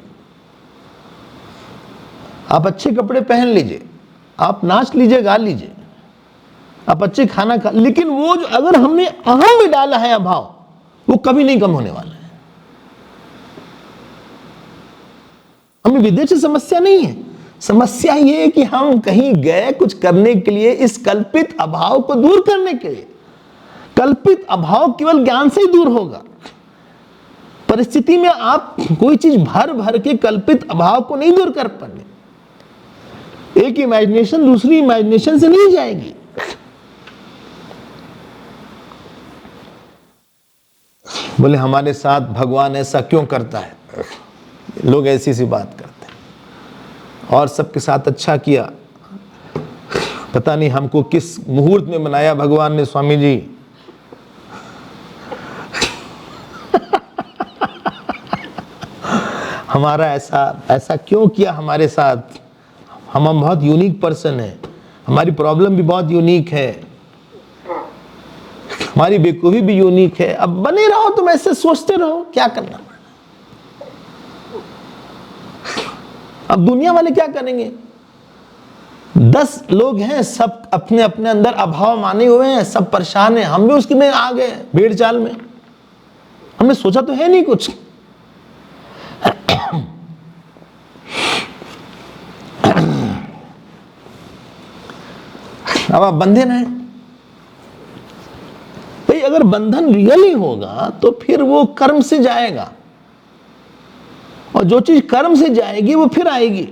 आप अच्छे कपड़े पहन लीजिए, आप नाच लीजिए, गा लीजिए, आप अच्छे खाना खा, लेकिन वो जो अगर हमने अहम में डाला है अभाव, वो कभी नहीं कम होने वाला है। हमें विदेश से समस्या नहीं है, समस्या ये है कि हम कहीं गए कुछ करने के लिए, इस कल्पित अभाव को दूर करने के लिए। कल्पित अभाव केवल ज्ञान से ही दूर होगा। परिस्थिति में आप कोई चीज भर भर के कल्पित अभाव को नहीं दूर कर पाएंगे। एक इमेजिनेशन दूसरी इमेजिनेशन से नहीं जाएगी। बोले हमारे साथ भगवान ऐसा क्यों करता है? लोग ऐसी सी बात करते हैं, और सबके साथ अच्छा किया, पता नहीं हमको किस मुहूर्त में बनाया भगवान ने, स्वामी जी। हमारा ऐसा क्यों किया हमारे साथ? हम बहुत यूनिक पर्सन है, हमारी प्रॉब्लम भी बहुत यूनिक है, हमारी बेवकूफी भी यूनिक है। अब बने रहो, तुम ऐसे सोचते रहो, क्या करना। अब दुनिया वाले क्या करेंगे? 10 लोग हैं, सब अपने अपने अंदर अभाव माने हुए हैं, सब परेशान हैं। हम भी उसके में आ गए, भीड़ चाल में। हमने सोचा तो है नहीं कुछ। अब आप बंधन हैं भाई। अगर बंधन रियली होगा तो फिर वो कर्म से जाएगा, और जो चीज कर्म से जाएगी वो फिर आएगी।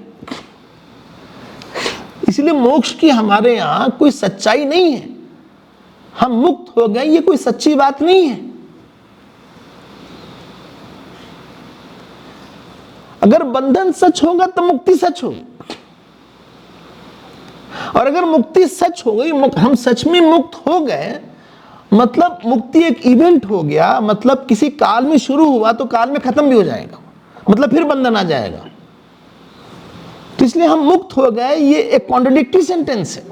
इसलिए मोक्ष की हमारे यहां कोई सच्चाई नहीं है। हम मुक्त हो गए, ये कोई सच्ची बात नहीं है। अगर बंधन सच होगा तो मुक्ति सच होगी, और अगर मुक्ति सच हो गई, हम सच में मुक्त हो गए, मतलब मुक्ति एक इवेंट हो गया, मतलब किसी काल में शुरू हुआ तो काल में खत्म भी हो जाएगा, मतलब फिर बंधन आ जाएगा। तो इसलिए हम मुक्त हो गए, ये एक कॉन्ट्रडिक्टरी सेंटेंस है।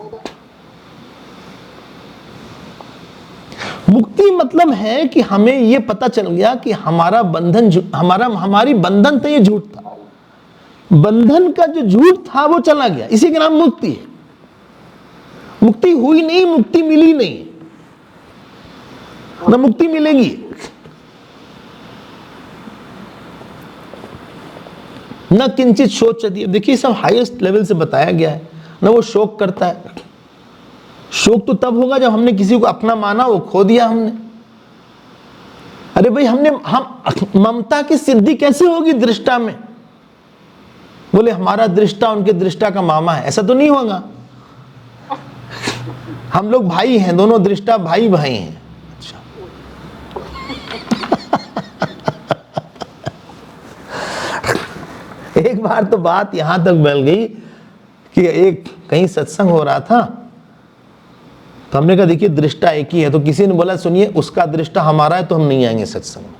मुक्ति मतलब है कि हमें यह पता चल गया कि हमारा बंधन, हमारी बंधन था, ये झूठ था। बंधन का जो झूठ था वो चला गया, इसी का नाम मुक्ति है। मुक्ति हुई नहीं, मुक्ति मिली नहीं, ना मुक्ति मिलेगी। न किंचित शोचति। देखिए सब हाईएस्ट लेवल से बताया गया है ना। वो शोक करता है। शोक तो तब होगा जब हमने किसी को अपना माना, वो खो दिया हमने। अरे भाई हम ममता की सिद्धि कैसे होगी दृष्टा में? बोले हमारा दृष्टा उनके दृष्टा का मामा है, ऐसा तो नहीं होगा। हम लोग भाई हैं, दोनों दृष्टा भाई भाई हैं। अच्छा। एक बार तो बात यहां तक मिल गई कि एक कहीं सत्संग हो रहा था, तो हमने कहा देखिए दृष्टा एक ही है। तो किसी ने बोला सुनिए उसका दृष्टा हमारा है तो हम नहीं आएंगे सत्संग में।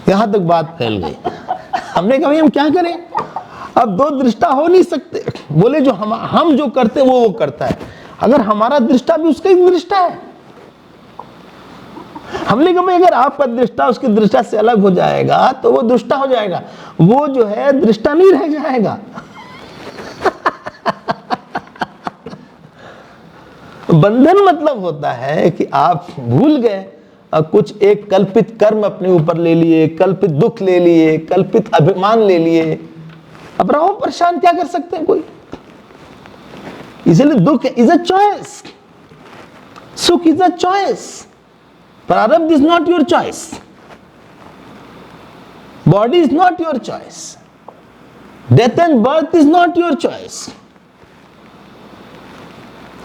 यहां तक बात फैल गई। हमने कहा भाई हम क्या करें, अब दो दृष्टा हो नहीं सकते। बोले जो हम जो करते हैं वो करता है। अगर हमारा दृष्टा भी उसका ही दृष्टा है। हमने कहा भाई अगर आपका दृष्टा उसकी दृष्टा से अलग हो जाएगा तो वो दुष्टा हो जाएगा, वो जो है दृष्टा नहीं रह जाएगा। बंधन मतलब होता है कि आप भूल गए, कुछ एक कल्पित कर्म अपने ऊपर ले लिए, कल्पित दुख ले लिए, कल्पित अभिमान ले लिए। अब रहो परेशान, क्या कर सकते हैं कोई। इसलिए दुख इज अ चॉइस, सुख इज अ चॉइस, प्रारब्ध is not your choice, body is not your choice, death and birth is not your choice,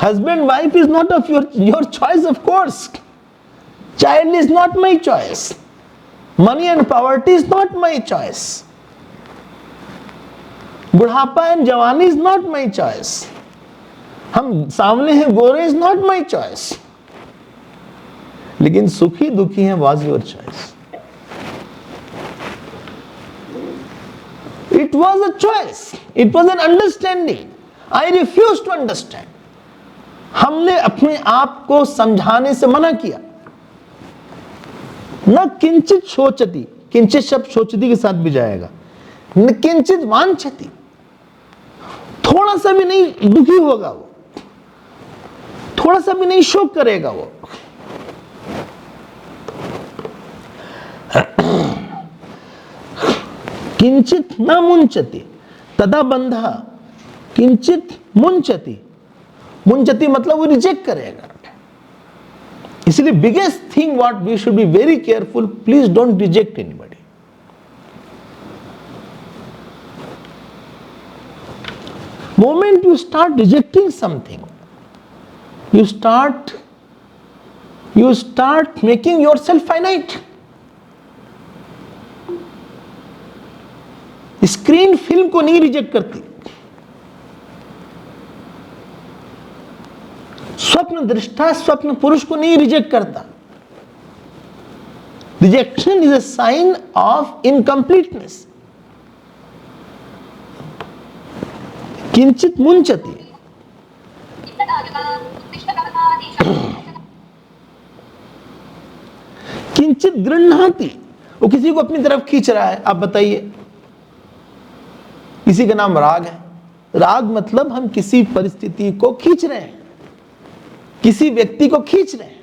husband wife is not of your choice, of course. Child is not my choice, money and poverty is not my choice, बुढ़ापा and जवानी is not my choice, हम सामने हैं गोरे is not my choice, लेकिन सुखी दुखी हैं was your choice. It was a choice, it was an understanding. I refused to understand. हमने अपने आप को समझाने से मना किया। न किंचित शोचति, किंचित शब्द शोचति के साथ भी जाएगा। न किंचित वांछति, थोड़ा सा भी नहीं दुखी होगा वो, थोड़ा सा भी नहीं शोक करेगा वो। किंचित न मुंचति तदा बंधा किंचित मुंचति, मुंचति मतलब वो रिजेक्ट करेगा। इसलिए biggest thing what we should be very careful, please don't reject anybody. Moment you start rejecting something, you start making yourself finite. Screen film को नहीं रिजेक्ट करती, स्वप्न दृष्टा स्वप्न पुरुष को नहीं रिजेक्ट करता। Rejection is a sign of incompleteness. किंचित मुंचति, किंचित गृह्णाति, वो किसी को अपनी तरफ खींच रहा है। आप बताइए, किसी का नाम राग है। राग मतलब हम किसी परिस्थिति को खींच रहे हैं, किसी व्यक्ति को खींच रहे हैं।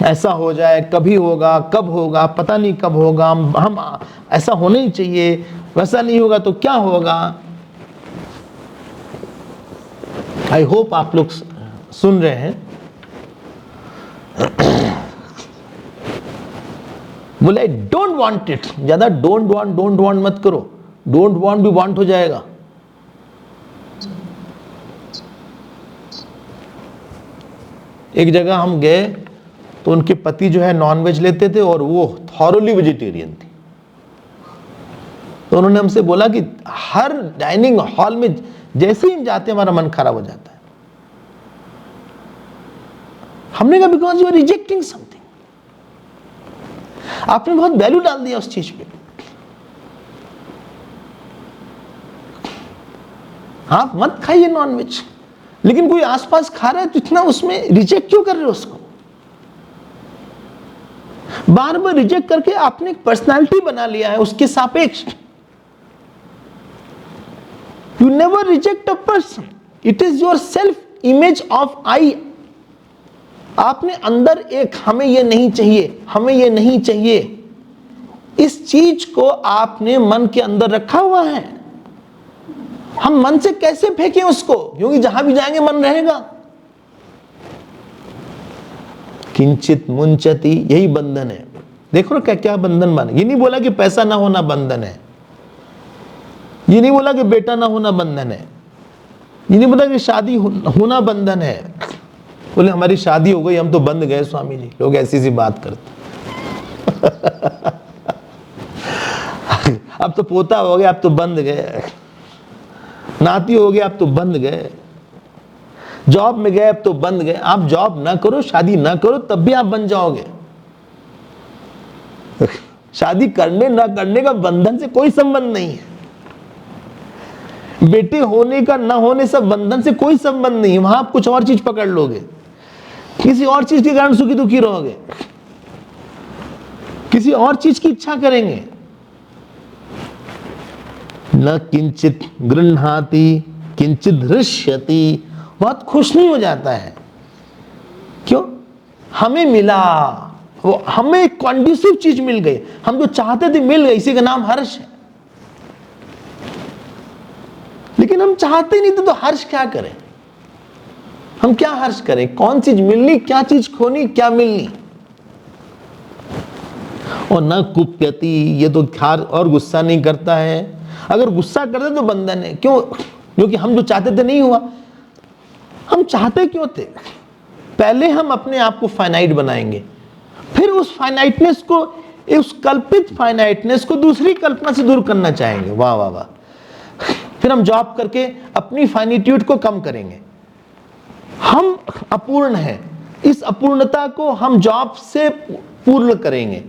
ऐसा हो जाए, कभी होगा, कब होगा पता नहीं, कब होगा, हम ऐसा होना ही चाहिए, वैसा नहीं होगा तो क्या होगा। आई होप आप लोग सुन रहे हैं। बोले आई डोंट वांट इट, ज्यादा डोंट वांट मत करो, डोंट वांट भी वांट हो जाएगा। एक जगह हम गए तो उनके पति जो है नॉनवेज लेते थे और वो थॉरोली वेजिटेरियन थी। तो उन्होंने हमसे बोला कि हर डाइनिंग हॉल में जैसे ही हम जाते हैं हमारा मन खराब हो जाता है। हमने कहा because you are rejecting something, आपने बहुत वैल्यू डाल दिया उस चीज पे। आप मत खाइए नॉनवेज, लेकिन कोई आसपास खा रहा है तो इतना उसमें रिजेक्ट क्यों कर रहे हो उसको? बार बार रिजेक्ट करके आपने एक पर्सनालिटी बना लिया है उसके सापेक्ष। You never reject a person. It is your self image of I. आपने अंदर एक हमें ये नहीं चाहिए, हमें ये नहीं चाहिए, इस चीज को आपने मन के अंदर रखा हुआ है। हम मन से कैसे फेंकें उसको, क्योंकि जहां भी जाएंगे मन रहेगा। किंचित मुंचति, यही बंधन है। देखो ना क्या क्या बंधन बना। ये नहीं बोला कि पैसा ना होना बंधन है, ये नहीं बोला कि बेटा ना होना बंधन है, ये नहीं बोला कि शादी होना बंधन है। बोले हमारी शादी हो गई हम तो बंध गए स्वामी जी। लोग ऐसी सी बात करते अब तो पोता हो गया, अब तो बंध गए, नाती हो गया, अब तो बंध गए, जॉब में गए, अब तो बंध गए। आप जॉब ना करो, शादी ना करो, तब भी आप बन जाओगे। शादी करने ना करने का बंधन से कोई संबंध नहीं है। बेटे होने का ना होने से बंधन से कोई संबंध नहीं है। वहां आप कुछ और चीज पकड़ लोगे, किसी और चीज के कारण सुखी दुखी रहोगे, किसी और चीज की इच्छा करेंगे। न किंचित गृह्णाति किंचित हृष्यति, बहुत खुश नहीं हो जाता है। क्यों? हमें मिला, वो हमें एक कॉन्ड्यूसिव चीज मिल गई, हम जो चाहते थे मिल गई, इसी का नाम हर्ष है। लेकिन हम चाहते नहीं थे तो हर्ष क्या करें? हम क्या हर्ष करें? कौन चीज मिलनी, क्या चीज खोनी, क्या मिलनी? और न कुप्यति, ये तो खार और गुस्सा नहीं करता है। अगर गुस्सा करते तो बंधन है। क्यों? क्योंकि हम जो चाहते थे नहीं हुआ। हम चाहते क्यों थे? पहले हम अपने आप को फाइनाइट बनाएंगे, फिर उस फाइनाइटनेस को, उस कल्पित फाइनाइटनेस को दूसरी कल्पना से दूर करना चाहेंगे। वाह वाह वाह। फिर हम जॉब करके अपनी फाइनिट्यूड को कम करेंगे। हम अपूर्ण हैं, इस अपूर्णता को हम जॉब से पूर्ण करेंगे।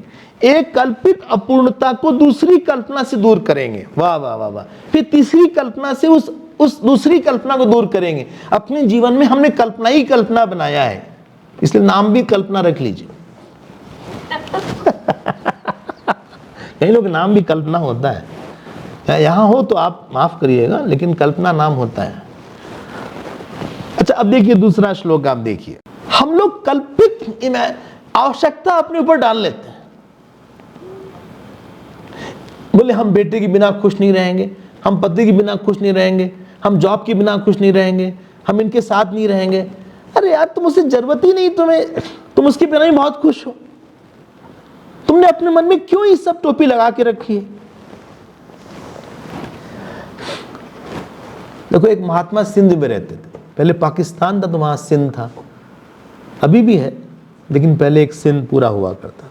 एक कल्पित अपूर्णता को दूसरी कल्पना से दूर करेंगे। वाह वाह वाह वाह। फिर तीसरी कल्पना से उस दूसरी कल्पना को दूर करेंगे। अपने जीवन में हमने कल्पना ही कल्पना बनाया है, इसलिए नाम भी कल्पना रख लीजिए। कई लोग नाम भी कल्पना होता है। यहाँ हो तो आप माफ करिएगा, लेकिन कल्पना नाम होता है। अच्छा, अब देखिए दूसरा श्लोक, आप देखिए, हम लोग कल्पित आवश्यकता अपने ऊपर डाल लेते हैं। बोले हम बेटे के बिना खुश नहीं रहेंगे, हम पति के बिना खुश नहीं रहेंगे, हम जॉब के बिना खुश नहीं रहेंगे, हम इनके साथ नहीं रहेंगे। अरे यार, तुम उससे जरूरत ही नहीं, तुम उसके बिना ही बहुत खुश हो। तुमने अपने मन में क्यों ये सब टोपी लगा के रखी है? देखो, एक महात्मा सिंध में रहते थे। पहले पाकिस्तान था तो वहां सिंध था, अभी भी है, लेकिन पहले एक सिंध पूरा हुआ करता था।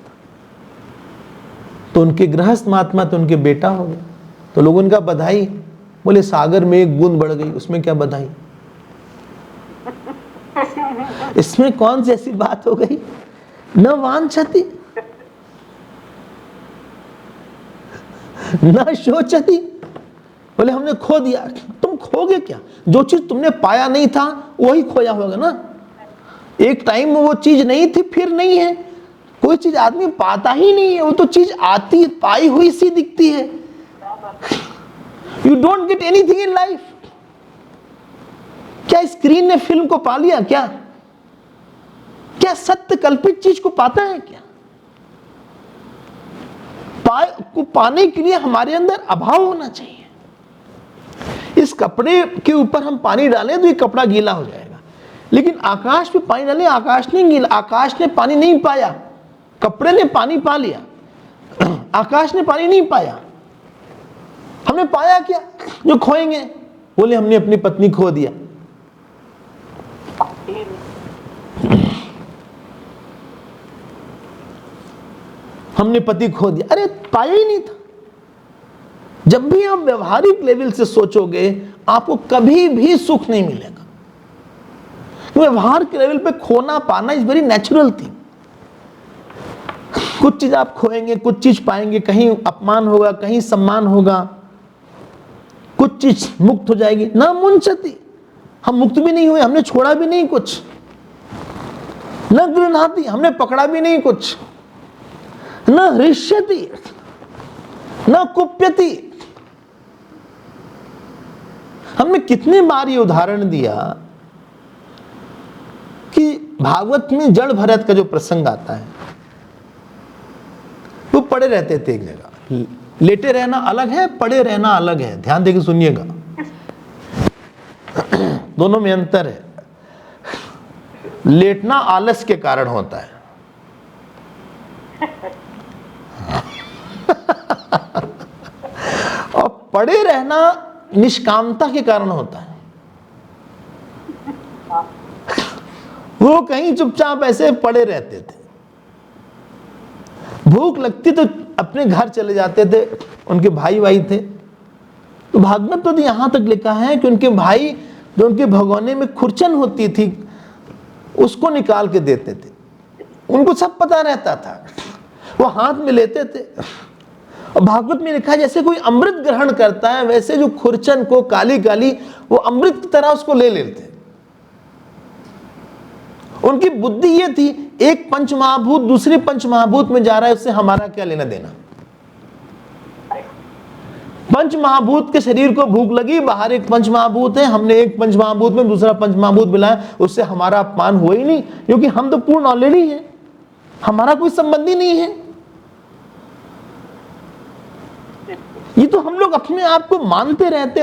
तो उनके गृहस्थ महात्मा तो उनके बेटा हो गए, तो लोग उनका बधाई। बोले सागर में एक बूंद बढ़ गई, उसमें क्या बधाई? इसमें कौन सी ऐसी बात हो गई? न वांछति न शोचति। बोले हमने खो दिया। तुम खोगे क्या? जो चीज तुमने पाया नहीं था वही खोया होगा ना। एक टाइम में वो चीज नहीं थी, फिर नहीं है। कोई चीज आदमी पाता ही नहीं है, वो तो चीज आती पाई हुई सी दिखती है। You don't get anything in life. क्या स्क्रीन ने फिल्म को पा लिया? क्या सत्य कल्पित चीज को पाता है? क्या पाने के लिए हमारे अंदर अभाव होना चाहिए। इस कपड़े के ऊपर हम पानी डालें तो ये कपड़ा गीला हो जाएगा, लेकिन आकाश पे पानी डालें, आकाश नहीं गीला। आकाश ने पानी नहीं पाया, कपड़े ने पानी पा लिया। आकाश ने पानी नहीं पाया। हमने पाया क्या जो खोएंगे? बोले हमने अपनी पत्नी खो दिया। हमने पति खो दिया। अरे पाया ही नहीं था। जब भी आप व्यवहारिक लेवल से सोचोगे, आपको कभी भी सुख नहीं मिलेगा। व्यवहार के लेवल पे खोना पाना इज वेरी नेचुरल थिंग। कुछ चीज आप खोएंगे, कुछ चीज पाएंगे। कहीं अपमान होगा, कहीं सम्मान होगा, कुछ चीज मुक्त हो जाएगी। ना मुंचति, हम मुक्त भी नहीं हुए, हमने छोड़ा भी नहीं कुछ। न गृह्णाति, हमने पकड़ा भी नहीं कुछ। न हृष्यति, न कुप्यति। हमने कितनी बार ये उदाहरण दिया कि भागवत में जड़ भरत का जो प्रसंग आता है, वो पड़े रहते थे एक जगह। लेटे रहना अलग है, पड़े रहना अलग है। ध्यान देके सुनिएगा, दोनों में अंतर है। लेटना आलस के कारण होता है, और पड़े रहना निष्कामता के कारण होता है। वो कहीं चुपचाप ऐसे पड़े रहते थे। भूख लगती तो अपने घर चले जाते थे। उनके भाई थे, तो भागवत तो यहां तक लिखा है कि उनके भाई जो उनके भगोने में खुरचन होती थी उसको निकाल के देते थे। उनको सब पता रहता था, वो हाथ में लेते थे। और भागवत में लिखा है जैसे कोई अमृत ग्रहण करता है, वैसे जो खुरचन को काली काली वो अमृत की तरह उसको ले लेते। उनकी बुद्धि ये थी, एक पंचमहाभूत दूसरे पंचमहाभूत में जा रहा है, उससे हमारा क्या लेना देना। पंचमहाभूत के शरीर को भूख लगी, बाहर एक पंचमहाभूत है, हमने एक पंचमहाभूत में दूसरा पंचमहाभूत मिलाया, उससे हमारा अपमान हुआ ही नहीं, क्योंकि हम तो पूर्ण ऑलरेडी हैं, हमारा कोई संबंध ही नहीं है। ये तो हम लोग अपने आप को मानते रहते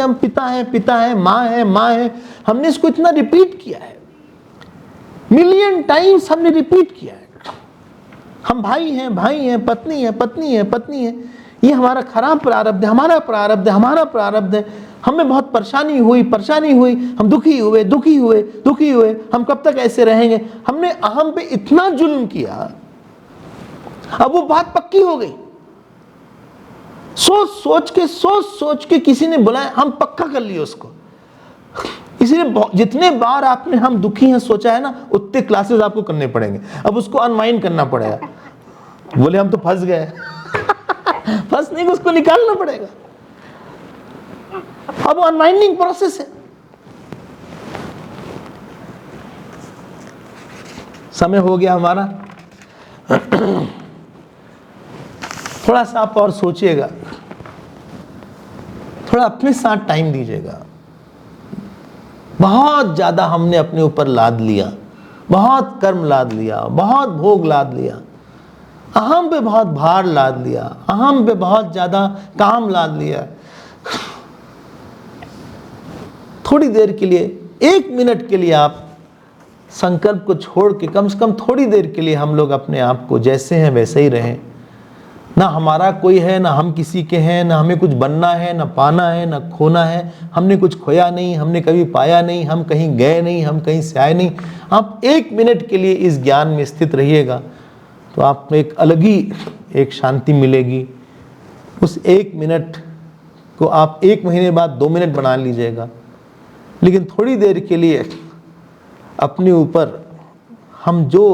हम पिता है, माँ है। हमने इसको इतना रिपीट किया है, मिलियन टाइम्स हमने रिपीट किया है। हम भाई हैं, पत्नी है। ये हमारा खराब प्रारब्ध है, हमारा प्रारब्ध है। हमें बहुत परेशानी हुई, हम दुखी हुए। हम कब तक ऐसे रहेंगे? हमने अहम पे इतना जुल्म किया, अब वो बात पक्की हो गई। सोच के किसी ने बुलाया, हम पक्का कर लिए उसको। इसलिए जितने बार आपने हम दुखी हैं सोचा है ना, उतने क्लासेस आपको करने पड़ेंगे। अब उसको अनवाइंड करना पड़ेगा। बोले हम तो फंस गए। फंस नहीं, उसको निकालना पड़ेगा। अब अनवाइंडिंग प्रोसेस है। समय हो गया हमारा। थोड़ा सा आप और सोचिएगा। थोड़ा अपने साथ टाइम दीजिएगा। बहुत ज़्यादा हमने अपने ऊपर लाद लिया, बहुत कर्म लाद लिया, बहुत भोग लाद लिया, अहम पे बहुत भार लाद लिया, अहम पे बहुत ज़्यादा काम लाद लिया। थोड़ी देर के लिए, 1 मिनट के लिए आप संकल्प को छोड़ के कम से कम थोड़ी देर के लिए हम लोग अपने आप को जैसे हैं वैसे ही रहें। ना हमारा कोई है, ना हम किसी के हैं, ना हमें कुछ बनना है, ना पाना है, ना खोना है। हमने कुछ खोया नहीं, हमने कभी पाया नहीं, हम कहीं गए नहीं, हम कहीं से आए नहीं। आप 1 मिनट के लिए इस ज्ञान में स्थित रहिएगा तो आपको एक अलग ही एक शांति मिलेगी। उस 1 मिनट को आप 1 महीने बाद 2 मिनट बना लीजिएगा, लेकिन थोड़ी देर के लिए अपने ऊपर हम जो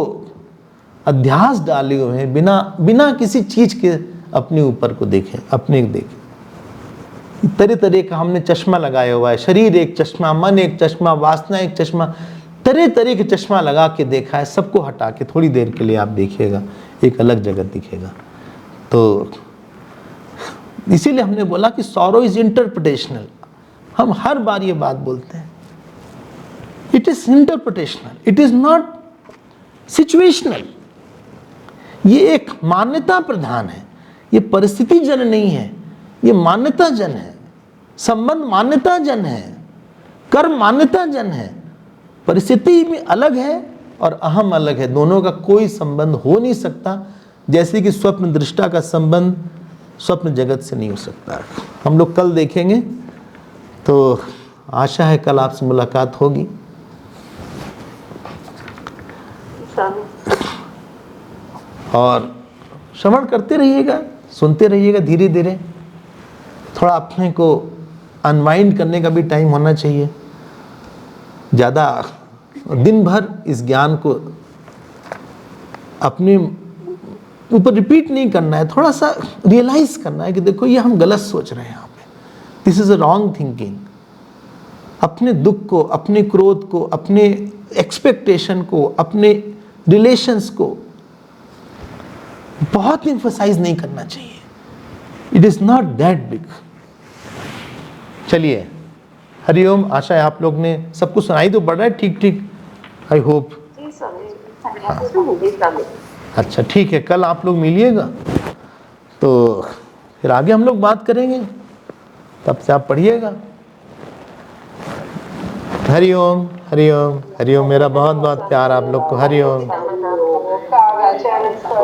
अध्यास डाले हुए हैं, बिना किसी चीज के अपने ऊपर को देखें, अपने देखें। तरह तरह का हमने चश्मा लगाया हुआ है, शरीर एक चश्मा, मन एक चश्मा, वासना एक चश्मा, तरह तरह के चश्मा लगा के देखा है। सबको हटा के थोड़ी देर के लिए आप देखिएगा, एक अलग जगत दिखेगा। तो इसीलिए हमने बोला कि सॉरो इज इंटरप्रिटेशनल। हम हर बार ये बात बोलते हैं, it is interpretational, it is not situational. ये एक मान्यता प्रधान है, ये परिस्थिति जन नहीं है, ये मान्यता जन है। संबंध मान्यता जन है, कर्म मान्यता जन है। परिस्थिति में अलग है और अहम अलग है, दोनों का कोई संबंध हो नहीं सकता। जैसे कि स्वप्न दृष्टा का संबंध स्वप्न जगत से नहीं हो सकता। हम लोग कल देखेंगे, तो आशा है कल आपसे मुलाकात होगी। और श्रवण करते रहिएगा, सुनते रहिएगा। धीरे धीरे थोड़ा अपने को अनवाइंड करने का भी टाइम होना चाहिए। ज़्यादा दिन भर इस ज्ञान को अपने ऊपर रिपीट नहीं करना है, थोड़ा सा रियलाइज करना है कि देखो ये हम गलत सोच रहे हैं यहाँ पे, this is a wrong thinking. अपने दुख को, अपने क्रोध को, अपने एक्सपेक्टेशन को, अपने रिलेशंस को बहुत एम्फसाइज नहीं करना चाहिए। It is not that big. चलिए, हरिओम। आशा है आप लोग ने सब कुछ सुनाई तो पड़ रहा है ठीक ठीक, आई होप। अच्छा ठीक है, कल आप लोग मिलिएगा तो फिर आगे हम लोग बात करेंगे, तब से आप पढ़िएगा। हरिओम हरिओम हरिओम। मेरा बहुत बहुत प्यार आप लोग को। हरिओम।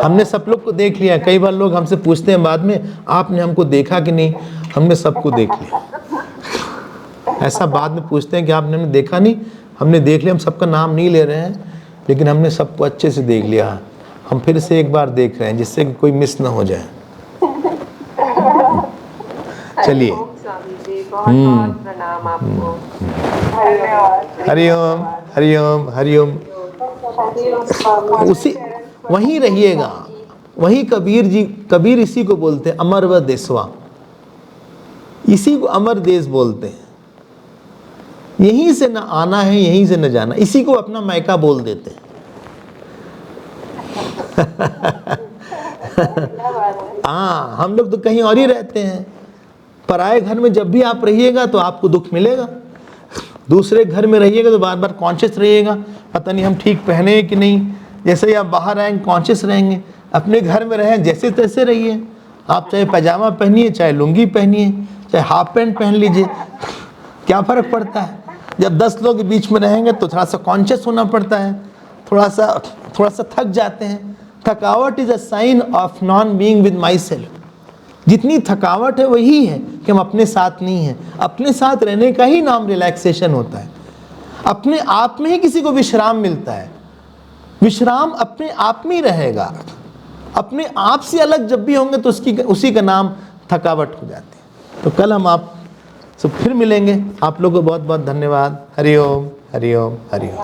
हमने सब लोग को देख लिया। कई बार लोग हमसे पूछते हैं बाद में, आपने हमको देखा कि नहीं? हमने सबको देख लिया। ऐसा बाद में पूछते हैं कि आपने हमें देखा नहीं? हमने देख लिया। हम सबका नाम नहीं ले रहे हैं, लेकिन हमने सबको अच्छे से देख लिया। हम फिर से एक बार देख रहे हैं, जिससे कि कोई मिस ना हो जाए। चलिए, हरिओम हरिओम हरिओम। उसी वहीं रहिएगा, वही कबीर इसी को बोलते हैं अमर व देसवा। इसी को अमर देश बोलते हैं। यहीं से न आना है, यहीं से न जाना। इसी को अपना मायका बोल देते हैं। हाँ, हम लोग तो कहीं और ही रहते हैं। पराए घर में जब भी आप रहिएगा तो आपको दुख मिलेगा। दूसरे घर में रहिएगा तो बार बार कॉन्शियस रहिएगा, पता नहीं हम ठीक पहने हैं कि नहीं। जैसे ही आप बाहर आएंगे कॉन्शियस रहेंगे। अपने घर में रहें जैसे तैसे रहिए। आप चाहे पैजामा पहनिए, चाहे लुंगी पहनिए, चाहे हाफ पैंट पहन लीजिए, क्या फ़र्क पड़ता है। जब 10 लोग के बीच में रहेंगे तो थोड़ा सा कॉन्शियस होना पड़ता है, थोड़ा सा थक जाते हैं। थकावट is a sign of non being with my self. जितनी थकावट है वही है कि हम अपने साथ नहीं हैं। अपने साथ रहने का ही नाम रिलैक्सेशन होता है। अपने आप में ही किसी को विश्राम मिलता है। विश्राम अपने आप में ही रहेगा। अपने आप से अलग जब भी होंगे तो उसी का नाम थकावट हो जाती है। तो कल हम आप सब फिर मिलेंगे। आप लोगों को बहुत बहुत धन्यवाद। हरिओम हरिओम हरिओम।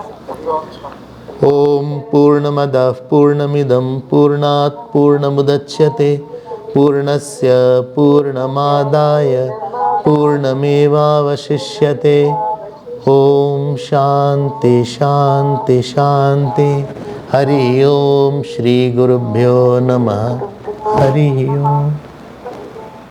ओम पूर्णमदः पूर्णमिदं पूर्णात् पूर्णमुदच्यते पूर्णस्य पूर्णमादाय पूर्णमेवावशिष्यते। ओम शांति शांति शांति। हरि ओम। श्री गुरुभ्यो नमः। हरि ओम।